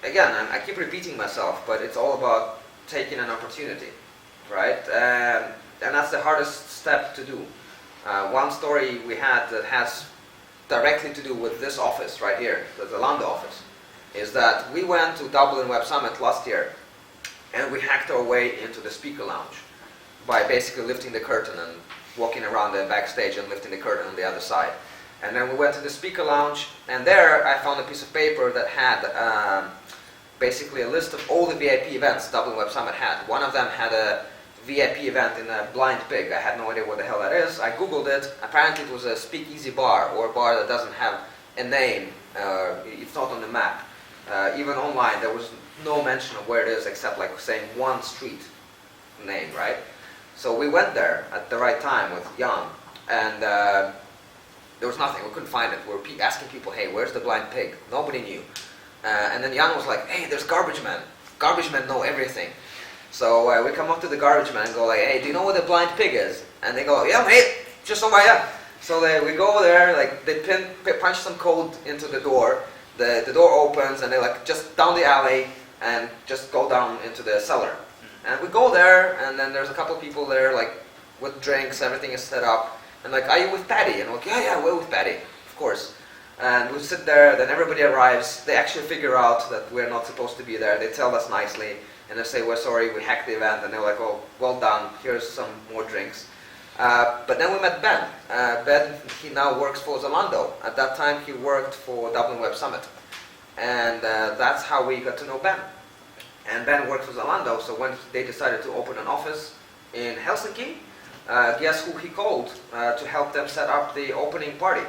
again, I keep repeating myself, but it's all about taking an opportunity. Right? And that's the hardest step to do. One story we had that has directly to do with this office right here, the Zalando office, is that we went to Dublin Web Summit last year and we hacked our way into the speaker lounge by basically lifting the curtain and walking around the backstage and lifting the curtain on the other side. And then we went to the speaker lounge, and there I found a piece of paper that had basically a list of all the VIP events Dublin Web Summit had. One of them had a VIP event in a Blind Pig. I had no idea what the hell that is. I googled it. Apparently it was a speakeasy bar, or a bar that doesn't have a name. It's not on the map. Even online there was no mention of where it is except like saying one street name, right? So we went there at the right time with Jan, and there was nothing. We couldn't find it. We were asking people, hey, where's the Blind Pig? Nobody knew. And then Jan was like, hey, there's garbage men. Garbage men know everything. So we come up to the garbage man and go like, hey, do you know what the Blind Pig is? And they go, yeah, mate, just over here. So we go there, like they punch some code into the door. The door opens and they like just down the alley and just go down into the cellar. And we go there, and then there's a couple people there like with drinks, everything is set up. And like, are you with Patty? And we're like, yeah, we're with Patty, of course. And we sit there, then everybody arrives. They actually figure out that we're not supposed to be there. They tell us nicely. And they say, we're sorry, we hacked the event. And they're like, oh, well done, here's some more drinks. But then we met Ben. Ben, he now works for Zalando. At that time, he worked for Dublin Web Summit. And that's how we got to know Ben. And Ben works for Zalando, so when they decided to open an office in Helsinki, guess who he called to help them set up the opening party,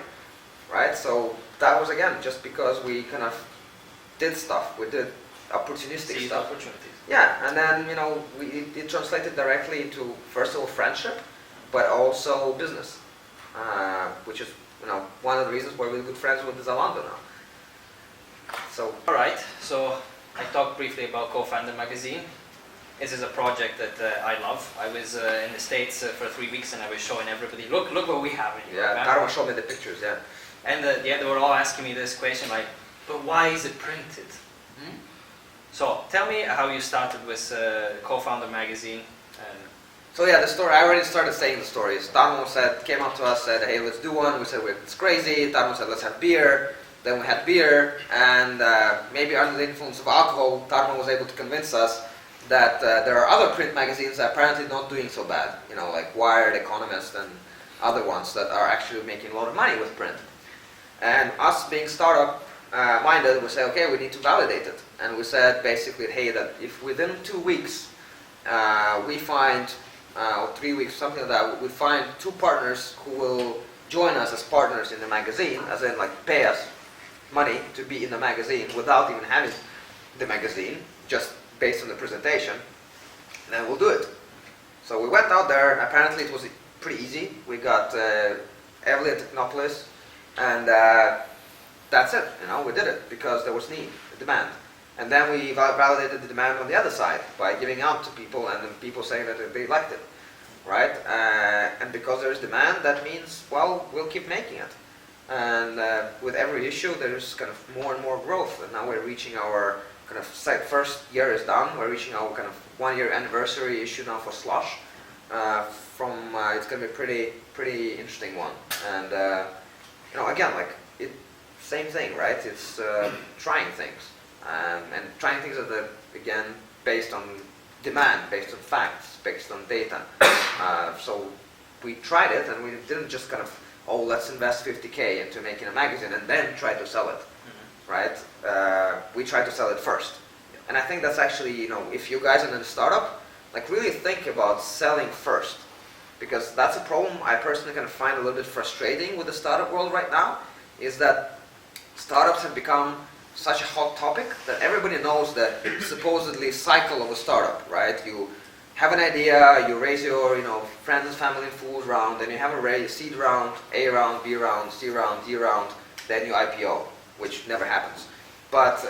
right? So that was, again, just because we kind of did stuff. We did opportunistic stuff. Opportunities. Yeah, and then, it translated directly into, first of all, friendship, but also business, which is, one of the reasons why we're good friends with Zalando now. So. All right, so I talked briefly about CoFounder Magazine. This is a project that I love. I was in the States for 3 weeks and I was showing everybody, look what we have in here. Yeah, Tarmo showed me the pictures, yeah. And they were all asking me this question like, but why is it printed? So tell me how you started with CoFounder Magazine. So yeah, the story, I already started saying the stories. Tarmo came up to us, said, hey, let's do one. We said, it's crazy. Tarmo said, let's have beer. Then we had beer, and maybe under the influence of alcohol, Tarmo was able to convince us that there are other print magazines that are apparently not doing so bad, like Wired, Economist, and other ones that are actually making a lot of money with print. And us being startup minded, we say, okay, we need to validate it. And we said basically, hey, that if within 2 weeks we find, or 3 weeks, something like that, we find 2 partners who will join us as partners in the magazine, as in like pay us money to be in the magazine without even having the magazine, just based on the presentation, then we'll do it. So we went out there. Apparently it was pretty easy. We got Evelyn at Technopolis, and that's it. We did it because there was need, demand. And then we validated the demand on the other side by giving out to people, and then people saying that they liked it, right? And because there's demand, that means, well, we'll keep making it. And with every issue, there's kind of more and more growth. And now we're reaching our kind of first year is done. We're reaching our kind of 1-year anniversary issue now for Slush. It's going to be pretty interesting one. And again, like same thing, right? It's trying things, and trying things that are again based on demand, based on facts, based on data. So we tried it, and we didn't just kind of, oh, let's invest 50K into making a magazine and then try to sell it, right? We tried to sell it first. And I think that's actually, if you guys are in a startup, like really think about selling first, because that's a problem I personally kind of find a little bit frustrating with the startup world right now, is that startups have become such a hot topic that everybody knows the supposedly cycle of a startup, right? You have an idea, you raise your friends, family, and fools round, then you have a seed round, A round, B round, C round, D round, then you IPO, which never happens. But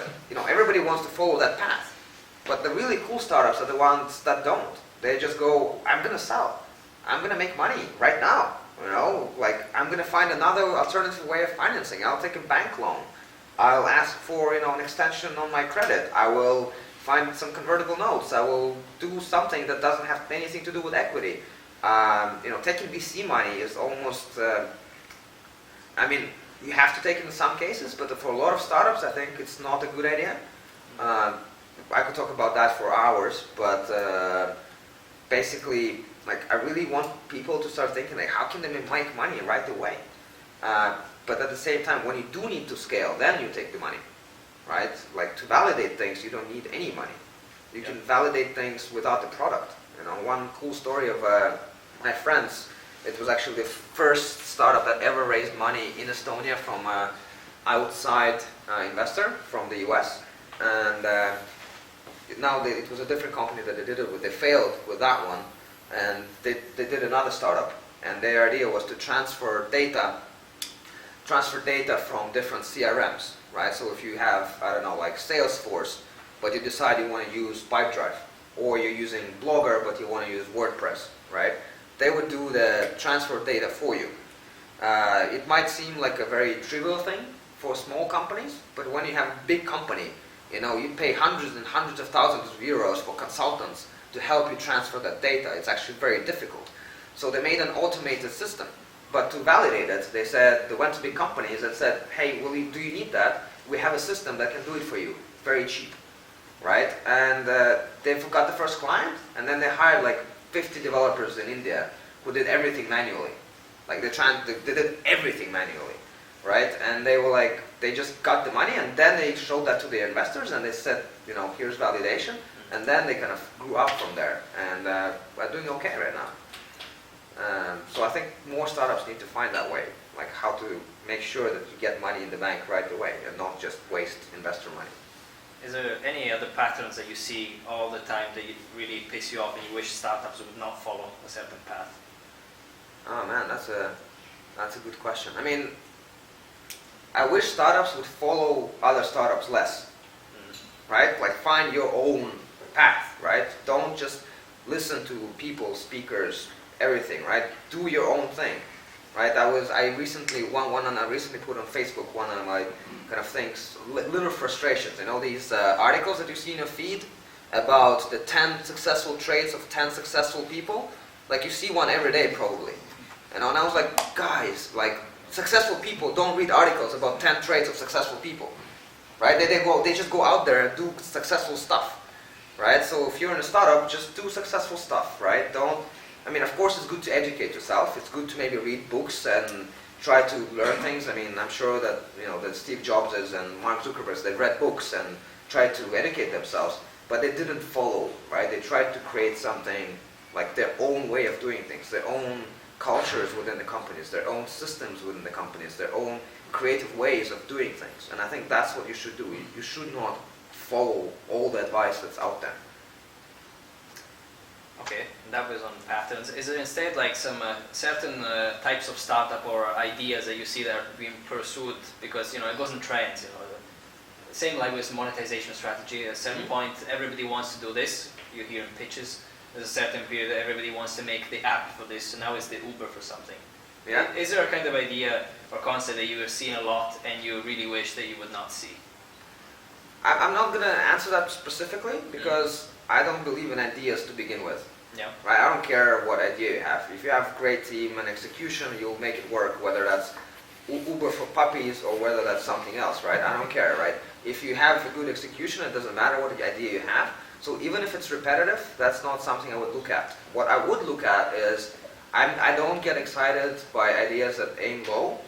everybody wants to follow that path. But the really cool startups are the ones that don't. They just go, I'm gonna sell. I'm gonna make money right now. I'm gonna find another alternative way of financing. I'll take a bank loan. I'll ask for an extension on my credit. I will find some convertible notes. I will do something that doesn't have anything to do with equity. Taking VC money is almost. You have to take it in some cases, but for a lot of startups, I think it's not a good idea. I could talk about that for hours, but basically, I really want people to start thinking, how can they make money right away? But at the same time, when you do need to scale, then you take the money, right? To validate things, you don't need any money. You can validate things without the product. One cool story of my friends, it was actually the first startup that ever raised money in Estonia from an outside investor from the US. And now it was a different company that they did it with. They failed with that one. And they did another startup. And their idea was to transfer data from different CRMs, right? So if you have, Salesforce, but you decide you want to use Pipedrive, or you're using Blogger, but you want to use WordPress, right? They would do the transfer data for you. It might seem like a very trivial thing for small companies, but when you have a big company, you pay hundreds and hundreds of thousands of euros for consultants to help you transfer that data. It's actually very difficult. So they made an automated system. But to validate it, they went to big companies and said, hey, do you need that? We have a system that can do it for you, very cheap, right? And they got the first client, and then they hired 50 developers in India who did everything manually. They did everything manually, right? And they just got the money, and then they showed that to their investors, and they said, here's validation, and then they kind of grew up from there, and are doing okay right now. So I think more startups need to find that way, how to make sure that you get money in the bank right away and not just waste investor money. Is there any other patterns that you see all the time that really piss you off and you wish startups would not follow a certain path? Oh man, that's a good question. I wish startups would follow other startups less, right? Find your own path, right? Don't just listen to people, speakers, everything, right? Do your own thing, right? I recently put on Facebook one of my kind of things, little frustrations. These articles that you see in your feed about the 10 successful traits of 10 successful people. You see one every day probably. And I was like, guys, successful people don't read articles about 10 traits of successful people, right? They just go out there and do successful stuff, right? So if you're in a startup, just do successful stuff, right? Of course it's good to educate yourself. It's good to maybe read books and try to learn things. I'm sure that, that Steve Jobs and Mark Zuckerberg, they read books and tried to educate themselves, but they didn't follow, right? They tried to create something their own way of doing things, their own cultures within the companies, their own systems within the companies, their own creative ways of doing things. And I think that's what you should do. You should not follow all the advice that's out there. Okay, that was on patterns. Is there instead some certain types of startup or ideas that you see that are being pursued because it goes in trends? Same with monetization strategy. At a certain point, everybody wants to do this. You hear in pitches. There's a certain period that everybody wants to make the app for this. So now it's the Uber for something. Yeah. Is there a kind of idea or concept that you have seen a lot and you really wish that you would not see? I'm not going to answer that specifically because I don't believe in ideas to begin with. Yeah. Right? I don't care what idea you have. If you have a great team and execution, you'll make it work, whether that's Uber for puppies or whether that's something else, right? I don't care, right? If you have a good execution, it doesn't matter what idea you have. So even if it's repetitive, that's not something I would look at. What I would look at is, I don't get excited by ideas that aim low,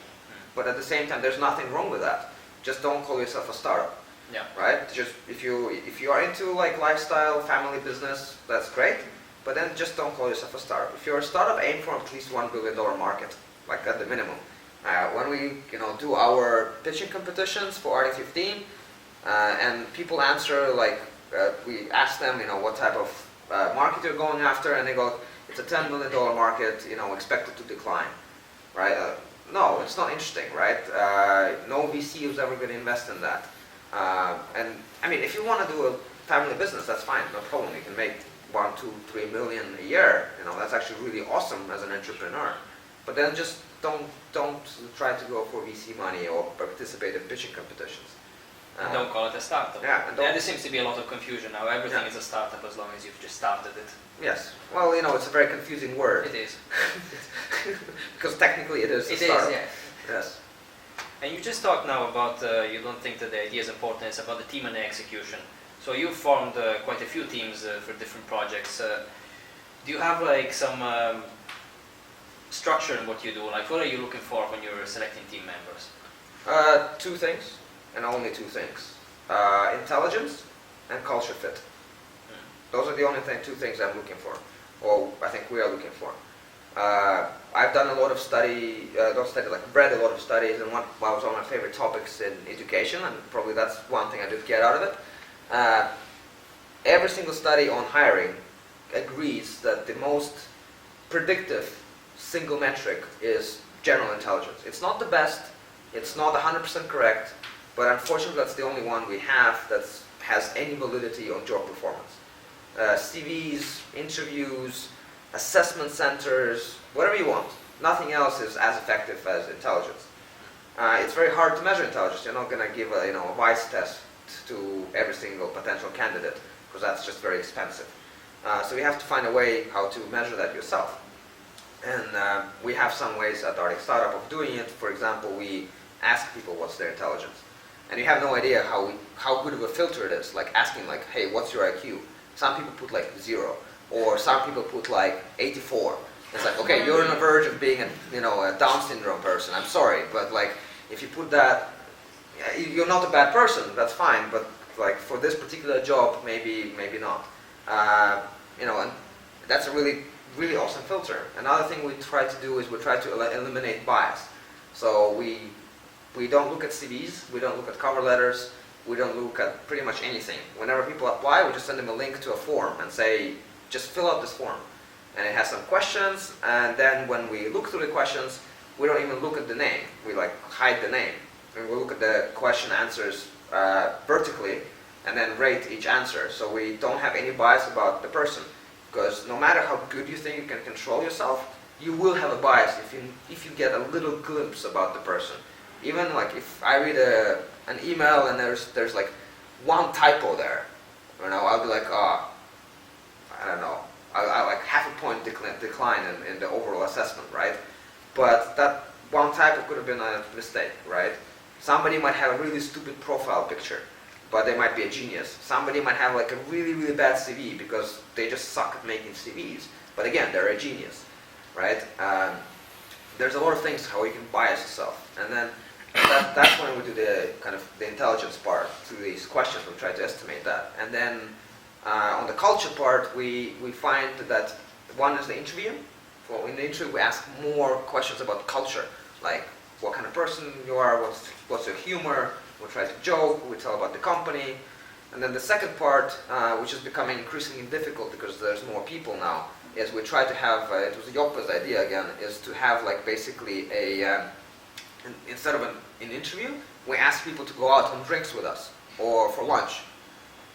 but at the same time, there's nothing wrong with that. Just don't call yourself a startup. Yeah. Right? Just if you are into lifestyle, family business, that's great. but then just don't call yourself a startup. If you're a startup, aim for at least $1 billion market, like at the minimum. When we do our pitching competitions for Re15, and people answer like, we ask them what type of market you're going after, and they go, it's a $10 million market, expected to decline, right? No, it's not interesting, right? No VC is ever going to invest in that. And I mean, if you want to do a family business, that's fine, no problem. You can make 1, 2, 3 million a year. That's actually really awesome as an entrepreneur. But then just don't try to go for VC money or participate in pitching competitions. And don't call it a startup. Yeah, and there seems to be a lot of confusion now. Everything is a startup as long as you've just started it. Yes. Well, it's a very confusing word. It is. Because technically it is a startup. It is, yeah. Yes. And you just talked now about you don't think that the idea is important, it's about the team and the execution. So you formed quite a few teams for different projects. Do you have like some structure in what you do? Like what are you looking for when you're selecting team members? 2 things, and only 2 things. Intelligence and culture fit. Those are the only 2 things I'm looking for, or I think we are looking for. I've done a lot of read a lot of studies, and what was one of my favorite topics in education, and probably that's one thing I did get out of it. Every single study on hiring agrees that the most predictive single metric is general intelligence. It's not the best, it's not 100% correct, but unfortunately that's the only one we have that has any validity on job performance. CVs, interviews, assessment centers, whatever you want. Nothing else is as effective as intelligence. It's very hard to measure intelligence. You're not going to give a voice test to every single potential candidate because that's just very expensive. So you have to find a way how to measure that yourself. And we have some ways at ArcticStartup of doing it. For example, we ask people what's their intelligence. And you have no idea how good of a filter it is. Like asking like, hey, what's your IQ? Some people put like 0. Or some people put like 84. It's like, okay, you're on the verge of being a Down syndrome person. I'm sorry, but like if you put that, you're not a bad person. That's fine, but like for this particular job, maybe not. And that's a really awesome filter. Another thing we try to do is we try to eliminate bias. So we don't look at CVs, we don't look at cover letters, we don't look at pretty much anything. Whenever people apply, we just send them a link to a form and say, just fill out this form. And it has some questions, and then when we look through the questions, we don't even look at the name. We like hide the name. And we look at the question answers vertically, and then rate each answer. So we don't have any bias about the person. Because no matter how good you think you can control yourself, you will have a bias if you get a little glimpse about the person. Even like if I read an email and there's like one typo there, I'll be like, I don't know, I like half a point decline in the overall assessment, right? But that one typo could have been a mistake, right? Somebody might have a really stupid profile picture, but they might be a genius. Somebody might have like a really bad CV because they just suck at making CVs. But again, they're a genius, right? There's a lot of things how you can bias yourself. And then that's when we do the kind of the intelligence part through these questions. We try to estimate that. And then on the culture part, we find that one is the interview. Well, in the interview, we ask more questions about culture, like what kind of person you are, what's your humor. We try to joke, we tell about the company. And then the second part, which is becoming increasingly difficult because there's more people now, is we try to have, it was Joppa's idea again, is to have like basically instead of an interview, we ask people to go out on drinks with us or for lunch,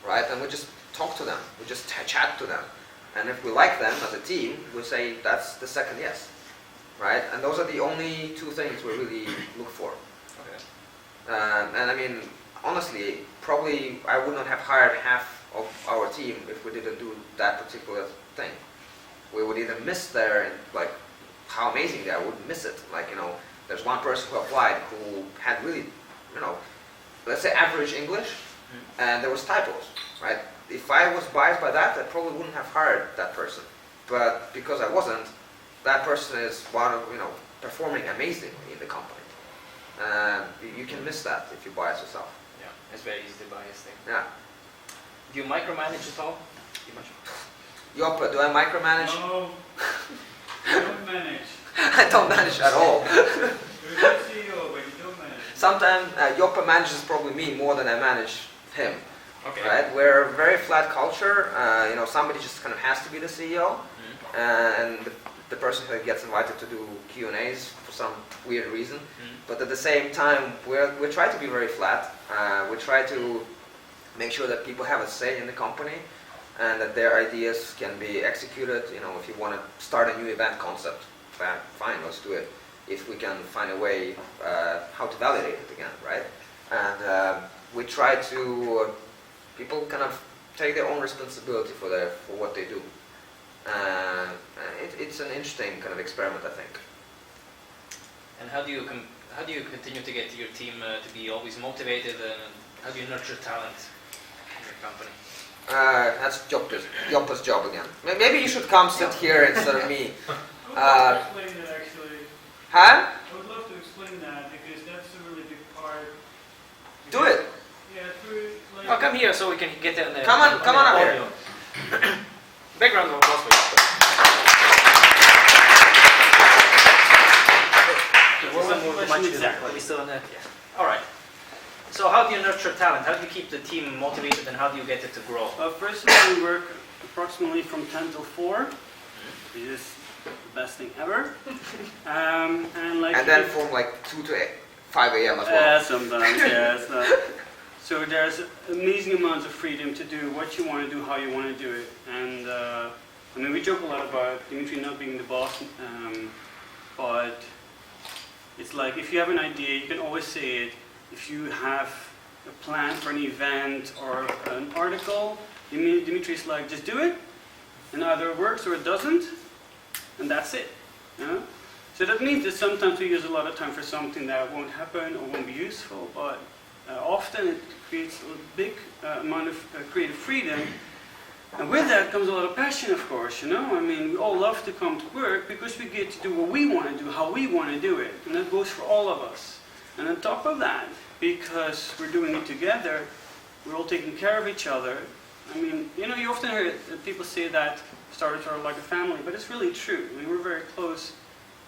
right? And we just talk to them, we just chat to them. And if we like them as a team, we say that's the second yes, right? And those are the only 2 things we really look for. And I mean, honestly, probably I would not have hired half of our team if we didn't do that particular thing. We would either miss their, like, how amazing they are, we would miss it. Like, there's one person who applied who had really, let's say average English, and there was typos, right? If I was biased by that, I probably wouldn't have hired that person. But because I wasn't, that person is one of, performing amazingly in the company. You can miss that if you bias yourself. Yeah, it's very easy to bias thing. Yeah. Do you micromanage at all? Joppe, do I micromanage? No, you don't manage. I don't manage at all. You're a good CEO, but you don't manage. Sometimes Joppe manages probably me more than I manage him. Okay. Right? We're a very flat culture. Somebody just kind of has to be the CEO, and the person who gets invited to do Q&As for some weird reason. But at the same time, we try to be very flat. We try to make sure that people have a say in the company, and that their ideas can be executed. If you want to start a new event concept, fine, let's do it. If we can find a way how to validate it again, right? And we try to people kind of take their own responsibility for what they do. It's an interesting kind of experiment, I think. And how do you continue to get your team to be always motivated, and how do you nurture talent in your company? That's Joppe's job again. Maybe you should come sit here instead of me. I would love to explain that actually. Huh? I would love to explain that because that's a really big part. Do it. Yeah, through like. Oh, come here so we can get in there. Come on up here. Background of applause, please. We still in there? Yeah. All right. So how do you nurture talent? How do you keep the team motivated, and how do you get it to grow? First of all, we work approximately from 10 till 4. Which is the best thing ever. And then from like 2 to 5 a.m. as well. Sometimes, yes. So there's amazing amounts of freedom to do what you want to do, how you want to do it. And we joke a lot about Dmitri not being the boss, but it's like if you have an idea, you can always say it. If you have a plan for an event or an article, Dmitri's like, just do it, and either it works or it doesn't, and that's it. So that means that sometimes we use a lot of time for something that won't happen or won't be useful, but often it creates a big amount of creative freedom. And with that comes a lot of passion, of course, we all love to come to work because we get to do what we want to do, how we want to do it. And that goes for all of us. And on top of that, because we're doing it together, we're all taking care of each other. You often hear people say that startups are like a family, but it's really true. We're very close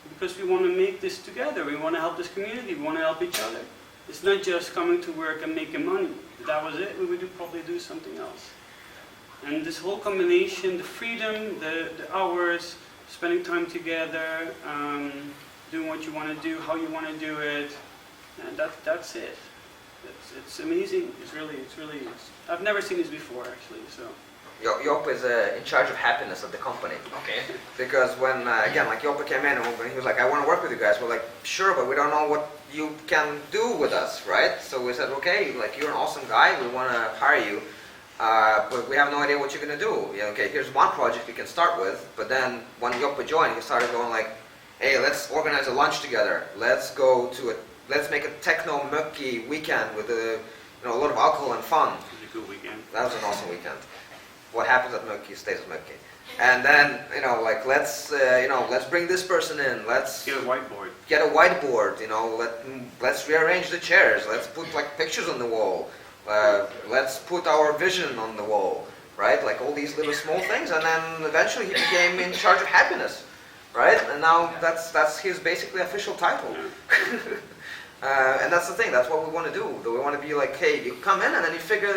because we want to make this together. We want to help this community. We want to help each other. It's not just coming to work and making money. If that was it, we would probably do something else. And this whole combination, the freedom, the hours, spending time together, doing what you want to do, how you want to do it, and that's it. It's amazing. It's really. I've never seen this before, actually. So. Joppe is in charge of happiness of the company. Okay. Because when, Joppe came in and he was like, I want to work with you guys. We're like, sure, but we don't know what you can do with us, right? So we said, okay, you're an awesome guy. We want to hire you. But we have no idea what you're going to do. Okay, here's one project we can start with. But then when Joppe joined, he started going like, hey, let's organize a lunch together. Let's make a techno mökki weekend with a lot of alcohol and fun. It was a good weekend. That was an awesome weekend. What happens at mökki stays at mökki. And then, let's bring this person in. Let's get a whiteboard. Let's rearrange the chairs. Let's put pictures on the wall. Let's put our vision on the wall, right? All these little small things. And then eventually he became in charge of happiness, right? And now that's his basically official title. And that's the thing. That's what we want to do. We want to be like, hey, you come in and then you figure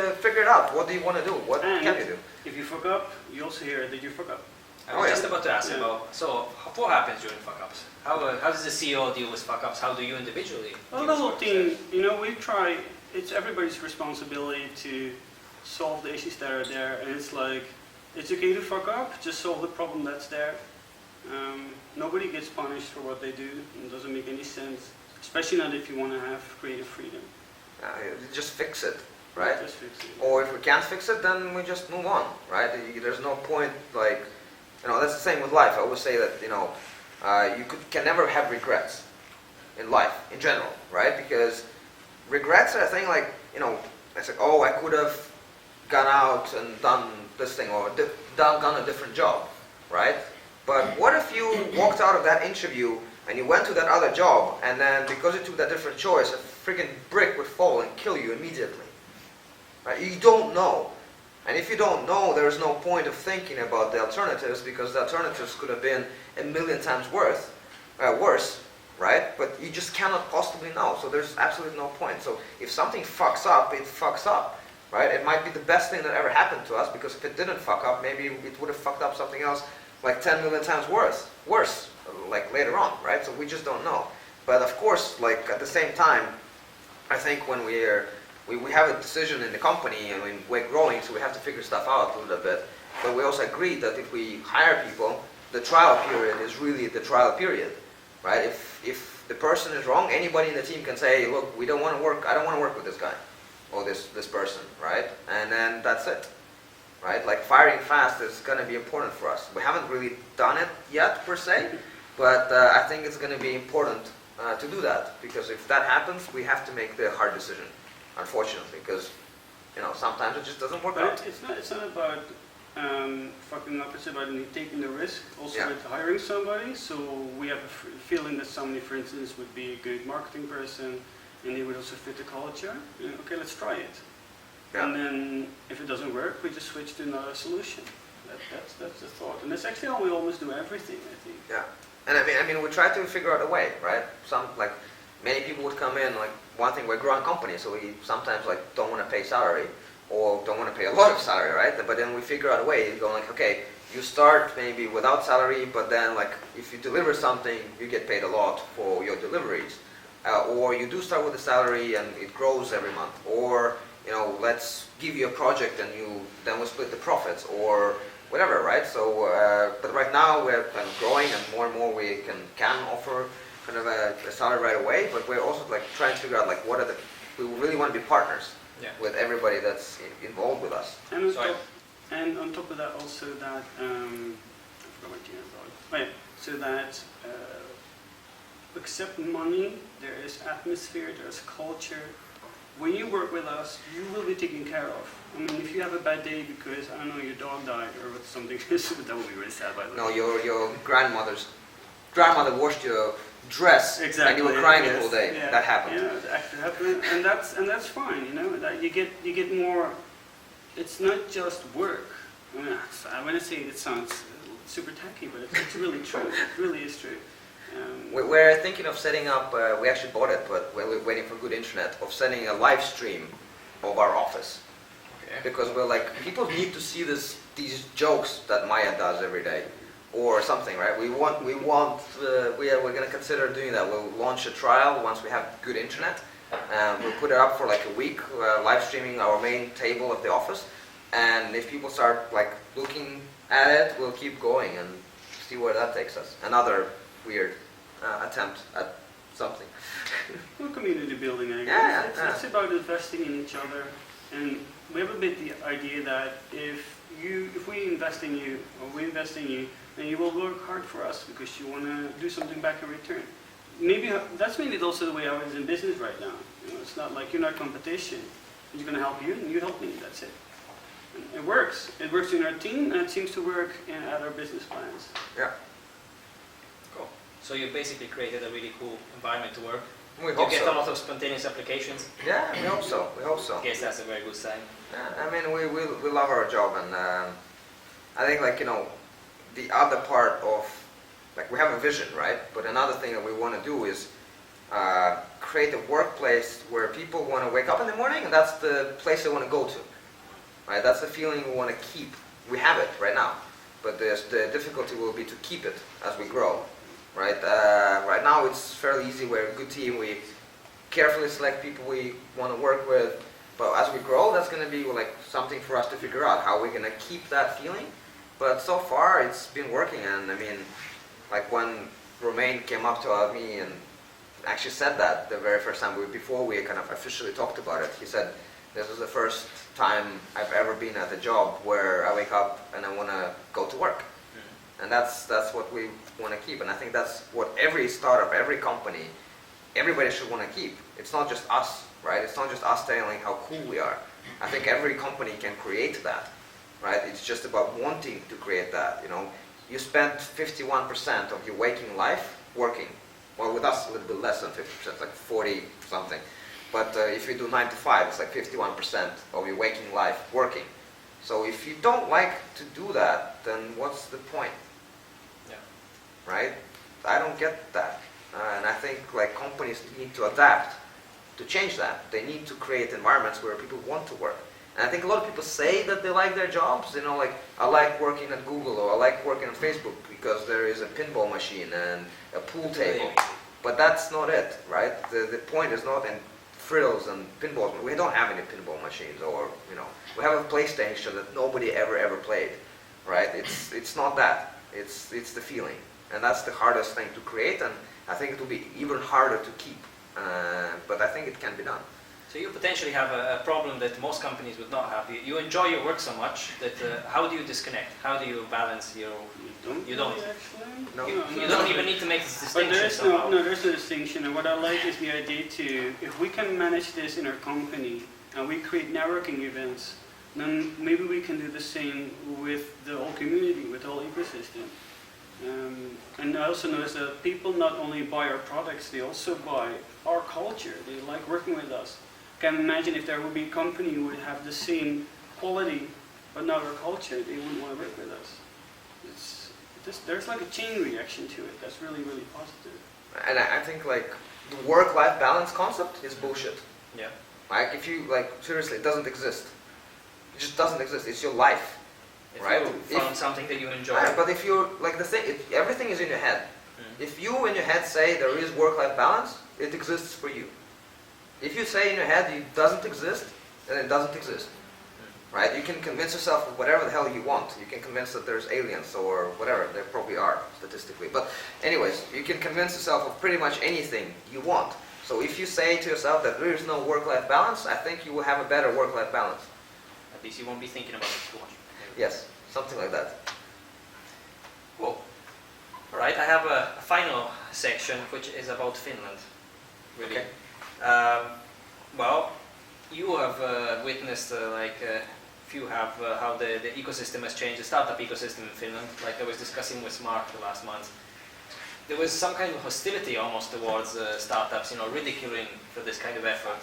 it out. What do you want to do? What can you do? If you fuck up, you also hear that you fuck up. I was just about to ask about. So, what happens during fuck-ups? How does the CEO deal with fuck-ups? How do you individually? Well, the whole team. We try. It's everybody's responsibility to solve the issues that are there, and it's okay to fuck up. Just solve the problem that's there. Nobody gets punished for what they do. It doesn't make any sense. Especially not if you want to have creative freedom. Just fix it, right? Just fix it. Or if we can't fix it, then we just move on, right? There's no point, that's the same with life. I always say that, you can never have regrets in life, in general, right? Because regrets are a thing it's like, I could have gone out and done this thing, or done a different job, right? But what if you walked out of that interview and you went to that other job, and then because you took that different choice, a freaking brick would fall and kill you immediately. Right? You don't know. And if you don't know, there is no point of thinking about the alternatives, because the alternatives could have been a million times worse, right? But you just cannot possibly know, so there's absolutely no point. So if something fucks up, it fucks up, right? It might be the best thing that ever happened to us, because if it didn't fuck up, maybe it would have fucked up something else like 10 million times worse, like later on, right? So we just don't know. But of course, like at the same time, I think when we have a decision in the company, and we're growing, so we have to figure stuff out a little bit. But we also agree that if we hire people, the trial period is really the trial period, right? If the person is wrong, anybody in the team can say, look, I don't want to work with this guy or this person, right? And then that's it, right? Like firing fast is going to be important for us. We haven't really done it yet per se, but I think it's going to be important to do that, because if that happens, we have to make the hard decision, unfortunately, because sometimes it just doesn't work out. It's not about fucking up. It's about taking the risk, also Yeah. with hiring somebody. So we have a feeling that somebody, for instance, would be a good marketing person, and they would also fit the culture. Okay, let's try it. Yeah. And then if it doesn't work, we just switch to another solution. That's the thought, and that's actually how we always do everything, I think. Yeah, and I mean, we try to figure out a way, right? Many people would come in, like, one thing, we're a growing company, so we sometimes, like, don't want to pay salary, or don't want to pay a lot of salary, right? But then we figure out a way, going like, okay, you start maybe without salary, but then, like, if you deliver something, you get paid a lot for your deliveries. Or you do start with a salary and it grows every month. Or, let's give you a project and then we'll split the profits, or whatever, right? So, but right now we're kind of growing, and more we can offer kind of a salary right away. But we're also like trying to figure out like we really want to be partners with everybody that's involved with us. And on top of that, also that I forgot my train of thought. Oh, yeah. So that except money, there is atmosphere, there's culture. When you work with us, you will be taken care of. I mean, if you have a bad day because, I don't know, your dog died or something, that would be really sad, by the way. No, your grandmother washed your dress, exactly, and you were crying the yes. whole day. Yeah. That happened. Yeah, that actually happened, and that's fine. That you get more. It's not just work. I mean, when I say it sounds super tacky, but it's really true. It really is true. We're thinking of setting up, we actually bought it, but we're waiting for good internet, of setting a live stream of our office. Okay. Because we're like, people need to see these jokes that Maya does every day, or something, right? We're going to consider doing that. We'll launch a trial once we have good internet. We'll put it up for like a week, live streaming our main table of the office. And if people start like looking at it, we'll keep going and see where that takes us. Another weird attempt at something. Well, community building, I guess. Yeah. It's about investing in each other, and we have a bit the idea that if we invest in you, or we invest in you, then you will work hard for us because you want to do something back in return. Maybe that's also the way I was in business right now. It's not like you're not competition. I'm going to help you, and you help me. That's it. And it works. It works in our team, and it seems to work at our business plans. Yeah. Cool. So you basically created a really cool environment to work. We You hope get so. a lot of spontaneous applications. Yeah, we hope so. We hope so. I guess that's a very good sign. Yeah, I mean, we love our job, and I think the other part of, like, we have a vision, right? But another thing that we want to do is create a workplace where people want to wake up in the morning, and that's the place they want to go to, right? That's the feeling we want to keep. We have it right now, but the difficulty will be to keep it as we grow, right? Right now it's fairly easy. We're a good team. We carefully select people we want to work with. But as we grow, that's going to be like something for us to figure out how we're going to keep that feeling. But so far, it's been working. And I mean, like when Romain came up to me and actually said that the very first time, before we kind of officially talked about it, he said, this is the first time I've ever been at a job where I wake up and I want to go to work. And that's what we want to keep. And I think that's what every startup, every company, everybody should want to keep. It's not just us, right? It's not just us telling how cool we are. I think every company can create that, right? It's just about wanting to create that. You spend 51% of your waking life working. Well, with us, a little bit less than 50%, like 40 something. But if you do 9 to 5, it's like 51% of your waking life working. So if you don't like to do that, then what's the point? Yeah. Right? I don't get that. And I think like companies need to adapt to change that. They need to create environments where people want to work. And I think a lot of people say that they like their jobs, you know, like I like working at Google or I like working on Facebook because there is a pinball machine and a pool table. But that's not it, right? The point is not in frills and pinballs. We don't have any pinball machines, or you know, we have a PlayStation that nobody ever played, right? It's not that. It's the feeling, and that's the hardest thing to create, and I think it will be even harder to keep. But I think it can be done. So you potentially have a problem that most companies would not have. You enjoy your work so much that how do you disconnect? How do you balance your? You don't. Really, actually. No. You don't even need to make this But distinction. there's no distinction. And what I like is the idea to, if we can manage this in our company and we create networking events, then maybe we can do the same with the whole community, with the whole ecosystem. And I also notice that people not only buy our products, they also buy our culture. They like working with us. Can imagine if there would be a company who would have the same quality but not our culture, they wouldn't want to work with us. There's like a chain reaction to it that's really, really positive. And I think like the work-life balance concept is bullshit. Yeah. Like if you like seriously, it doesn't exist. It just doesn't exist. It's your life, If right? you found something that you enjoy. Right, but if you're like the thing, everything is in your head. If you in your head say there is work-life balance, it exists for you. If you say in your head it doesn't exist, then it doesn't exist. Right? You can convince yourself of whatever the hell you want. You can convince that there's aliens or whatever. There probably are, statistically. But anyways, you can convince yourself of pretty much anything you want. So if you say to yourself that there is no work-life balance, I think you will have a better work-life balance. At least you won't be thinking about it too much. Yes, something like that. Cool. All right, I have a final section which is about Finland. Really. Okay. Well, you have witnessed few have how the ecosystem has changed, the startup ecosystem in Finland. Like I was discussing with Mark the last month, there was some kind of hostility almost towards startups, you know, ridiculing for this kind of effort.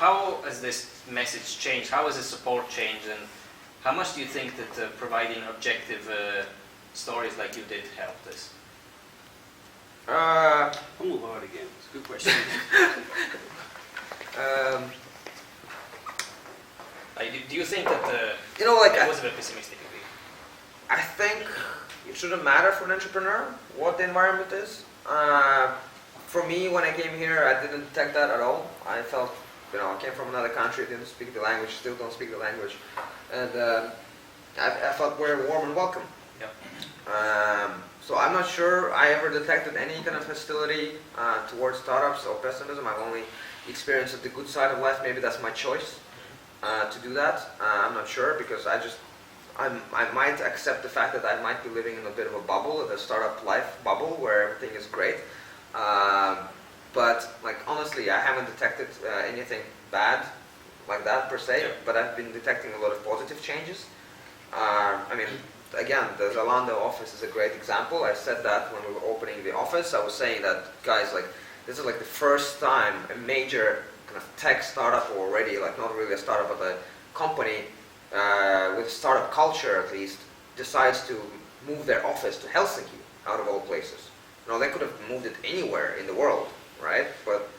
How has this message changed? How has the support changed? And how much do you think that providing objective stories like you did help this? I'll move on again. It's a good question. Do you think that You know, like it was a bit pessimistic of you? I think it shouldn't matter for an entrepreneur what the environment is. For me, when I came here, I didn't detect that at all. I felt, you know, I came from another country, didn't speak the language, still don't speak the language, and I felt very warm and welcome. Yep. So I'm not sure I ever detected any kind of hostility towards startups or pessimism. I've only experienced the good side of life. Maybe that's my choice to do that. I'm not sure because I might accept the fact that I might be living in a bit of a bubble, the startup life bubble, where everything is great. But like honestly, I haven't detected anything bad like that per se. Yeah. But I've been detecting a lot of positive changes. I mean, again, the Zalando office is a great example. I said that when we were opening the office. I was saying that, guys, like this is like the first time a major kind of tech startup, or already like not really a startup but a company with startup culture at least, decides to move their office to Helsinki, out of all places. You know, they could have moved it anywhere in the world, right? But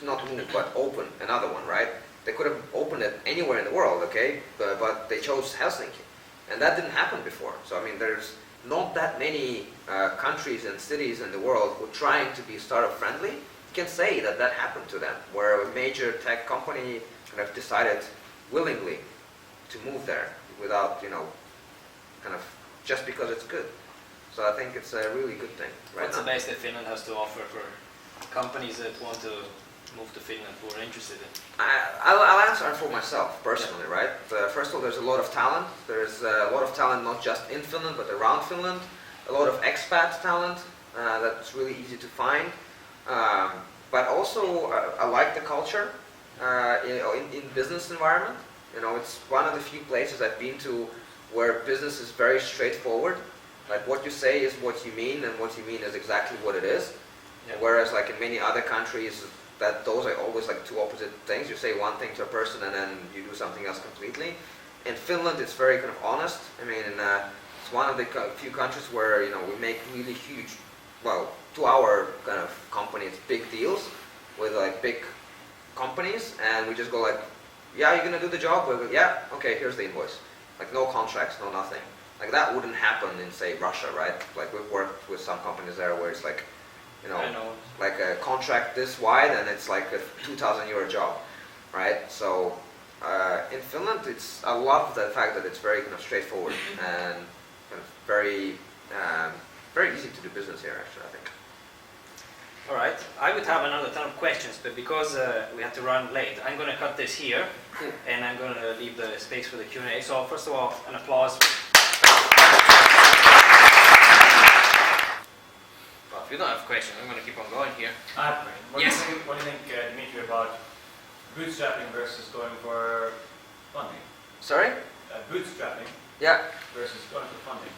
not move, but open another one, right? They could have opened it anywhere in the world, okay? But they chose Helsinki. And that didn't happen before. So, I mean, there's not that many countries and cities in the world who are trying to be startup friendly. You can say that that happened to them, where a major tech company kind of decided willingly to move there without, you know, kind of just because it's good. So I think it's a really good thing right What's now. the best that Finland has to offer for companies that want to move to Finland, who are interested in? I'll answer for myself personally, right? First of all, there's a lot of talent. There's a lot of talent not just in Finland, but around Finland. A lot of expat talent that's really easy to find. But also, I like the culture in business environment. You know, it's one of the few places I've been to where business is very straightforward. Like what you say is what you mean, and what you mean is exactly what it is. Yeah. Whereas like in many other countries, that those are always like two opposite things. You say one thing to a person and then you do something else completely. In Finland, it's very kind of honest. I mean, it's one of the few countries where we make really huge, well, to our kind of companies, big deals with like big companies, and we just go like, yeah, you're gonna do the job. We go, yeah, okay, here's the invoice. Like no contracts, no nothing. Like that wouldn't happen in say Russia, right? Like we've worked with some companies there where it's like, I know. like a contract this wide and it's like a 2,000 euro job, right? So in Finland, I love the fact that it's very kind of straightforward and kind of very easy to do business here. Actually, I think. All right, I would have another ton of questions, but because we have to run late, I'm going to cut this here, and I'm going to leave the space for the Q&A. So first of all, an applause. Well, if you don't have questions, I'm going to keep on going here. What Yes. do you think, Dmitri, about bootstrapping versus going for funding? Sorry? Bootstrapping Yeah. versus going for funding.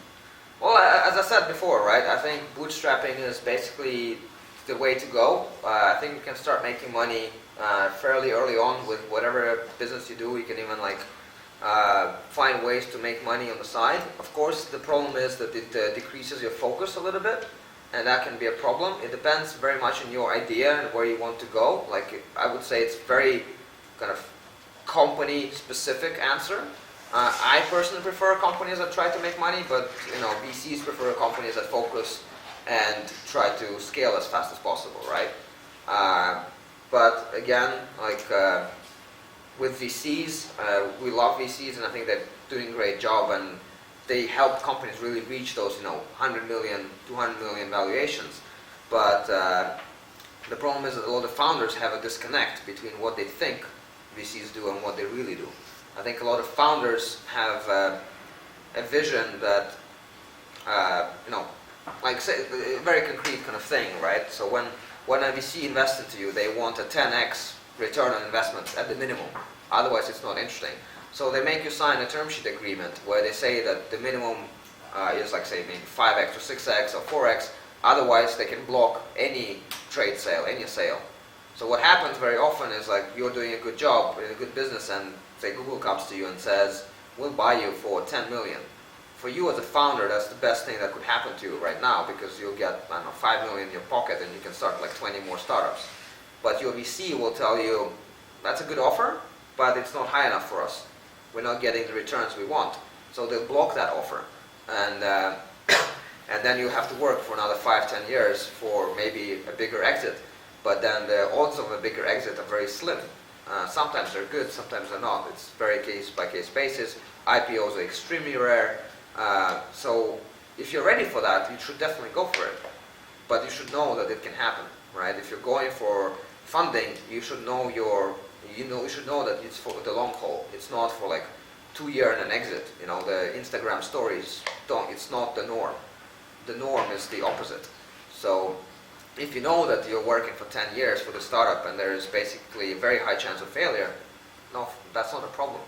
Well, as I said before, right? I think bootstrapping is basically the way to go. I think you can start making money fairly early on with whatever business you do. You can even like find ways to make money on the side. Of course, the problem is that it decreases your focus a little bit, and that can be a problem. It depends very much on your idea and where you want to go. Like I would say it's very kind of company-specific answer. I personally prefer companies that try to make money, but VCs prefer companies that focus and try to scale as fast as possible, right? But again, like with VCs, we love VCs, and I think they're doing a great job, and they help companies really reach those 100 million, 200 million valuations. But the problem is that a lot of founders have a disconnect between what they think VCs do and what they really do. I think a lot of founders have a vision that, like say, a very concrete kind of thing, right? So when a VC invests into you, they want a 10x return on investment at the minimum. Otherwise, it's not interesting. So they make you sign a term sheet agreement where they say that the minimum is like say maybe 5x or 6x or 4x. Otherwise, they can block any trade sale, any sale. So what happens very often is like you're doing a good job in a good business, and say Google comes to you and says, we'll buy you for 10 million. For you as a founder, that's the best thing that could happen to you right now, because you'll get, I don't know, 5 million in your pocket and you can start like 20 more startups. But your VC will tell you, that's a good offer, but it's not high enough for us. We're not getting the returns we want. So they'll block that offer. And and then you have to work for another 5-10 years for maybe a bigger exit. But then the odds of a bigger exit are very slim. Sometimes they're good, sometimes they're not. It's very case-by-case basis. IPOs are extremely rare. So if you're ready for that, you should definitely go for it. But you should know that it can happen, right? If you're going for funding, you should know you should know that it's for the long haul. It's not for like 2 years and an exit. The Instagram stories it's not the norm. The norm is the opposite. So if you know that you're working for 10 years for the startup and there is basically a very high chance of failure, no, that's not a problem.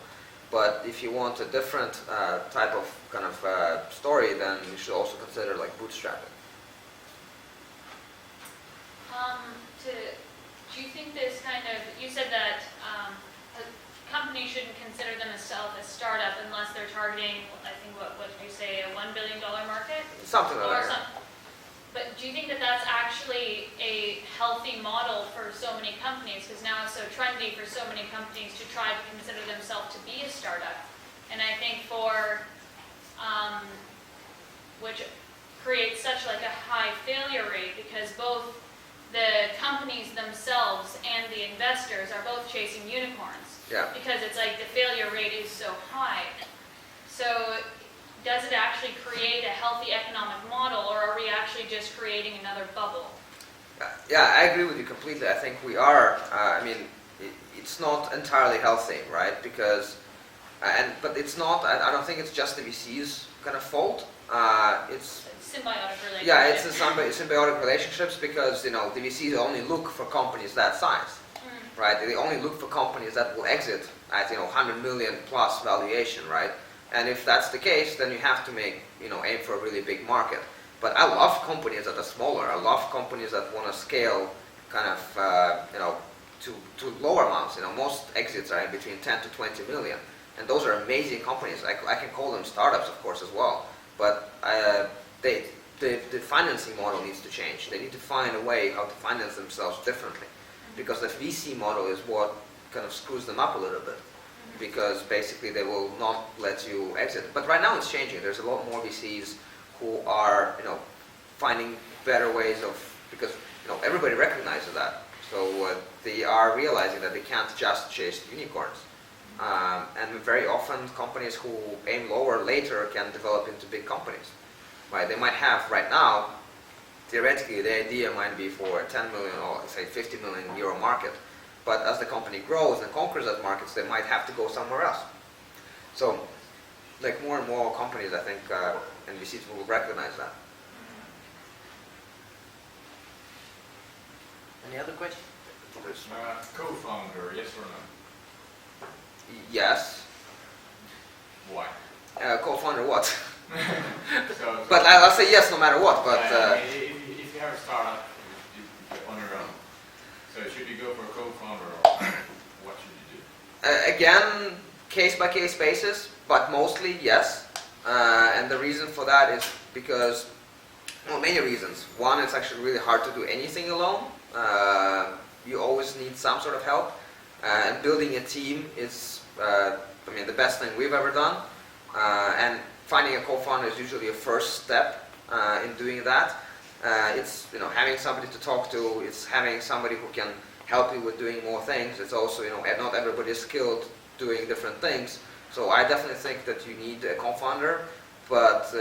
But if you want a different type of kind of story, then you should also consider like bootstrapping. Do you think this kind of, you said that a company shouldn't consider themselves a startup unless they're targeting, I think, what did you say, a $1 billion market? Something like that. But do you think that that's actually a healthy model for so many companies? Because now it's so trendy for so many companies to try to consider themselves to be a startup. And I think which creates such like a high failure rate, because both the companies themselves and the investors are both chasing unicorns. Yeah. Because it's like the failure rate is so high. So does it actually create a healthy economic model, or are we actually just creating another bubble? Yeah, I agree with you completely. I think we are. It's not entirely healthy, right? Because, but it's not. I don't think it's just the VC's kind of fault. It's symbiotic relationship. Yeah, it's a symbiotic relationships, because the VCs only look for companies that size, right? They only look for companies that will exit at 100 million plus valuation, right? And if that's the case, then you have to aim for a really big market. But I love companies that are smaller. I love companies that want to scale kind of to lower amounts. Most exits are in between 10 to 20 million, and those are amazing companies. I can call them startups, of course, as well. But the financing model needs to change. They need to find a way how to finance themselves differently, because the VC model is what kind of screws them up a little bit, because basically they will not let you exit. But right now it's changing. There's a lot more VCs who are finding better ways of, because everybody recognizes that. So they are realizing that they can't just chase unicorns. And very often companies who aim lower later can develop into big companies. Right? They might have right now, theoretically the idea might be for a 10 million or say 50 million euro market. But as the company grows and conquers that markets, they might have to go somewhere else. So like more and more companies, I think, and VCs will recognize that. Any other questions? Co-founder, yes or no? Yes. Why? Co-founder what? So, But I'll say yes no matter what. But if you have a startup on your own, so should you go for a co-founder or what should you do? again, case-by-case basis, but mostly yes. And the reason for that is because, well, many reasons. One, it's actually really hard to do anything alone. You always need some sort of help. And building a team is, the best thing we've ever done. And finding a co-founder is usually a first step in doing that. It's having somebody to talk to. It's having somebody who can help you with doing more things. It's also not everybody is skilled doing different things. So I definitely think that you need a co-founder, but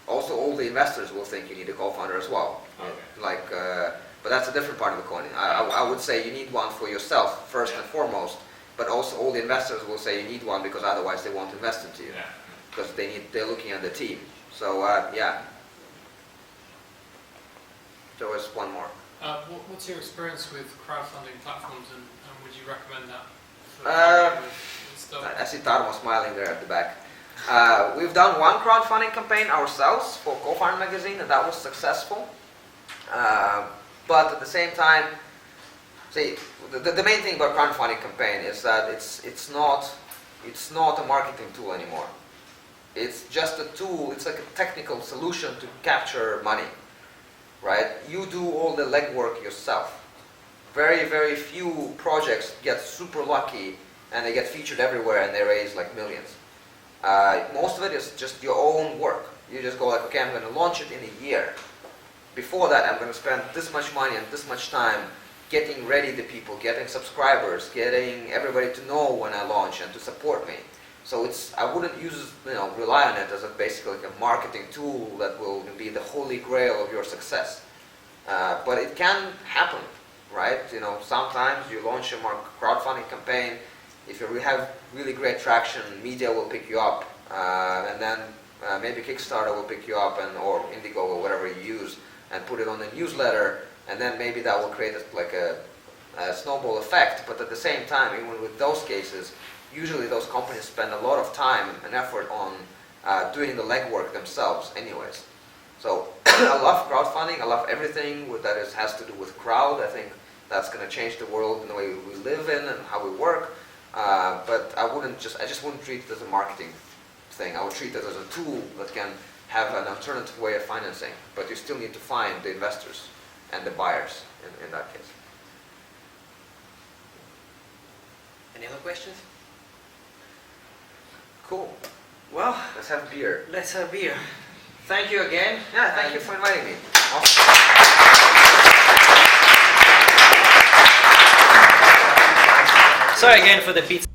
also all the investors will think you need a co-founder as well. Okay. But that's a different part of the coin. I would say you need one for yourself first and foremost, but also all the investors will say you need one because otherwise they won't invest into you, because they're looking at the team. So yeah. There was one more. What's your experience with crowdfunding platforms, and would you recommend that? I see Tarmo smiling there at the back. We've done one crowdfunding campaign ourselves for CoFounder Magazine, and that was successful. But at the same time, see, the main thing about crowdfunding campaign is that it's not a marketing tool anymore. It's just a tool. It's like a technical solution to capture money, right? You do all the legwork yourself. Very, very few projects get super lucky and they get featured everywhere and they raise like millions. Most of it is just your own work. You just go like, okay, I'm going to launch it in a year. Before that, I'm going to spend this much money and this much time getting ready the people, getting subscribers, getting everybody to know when I launch and to support me. So I wouldn't rely on it as basically like a marketing tool that will be the holy grail of your success. But it can happen, right? Sometimes you launch a crowdfunding campaign. If you have really great traction, media will pick you up, and then maybe Kickstarter will pick you up, or Indiegogo, whatever you use, and put it on the newsletter, and then maybe that will create a snowball effect. But at the same time, even with those cases, usually those companies spend a lot of time and effort on doing the legwork themselves anyways. So I love crowdfunding. I love everything that has to do with crowd. I think that's going to change the world and the way we live in and how we work. But I just wouldn't treat it as a marketing thing. I would treat it as a tool that can have an alternative way of financing. But you still need to find the investors and the buyers in that case. Any other questions? Cool. Well, Let's have beer. let's have beer. Thank you again. Yeah, thank you for inviting me. Sorry again for the pizza.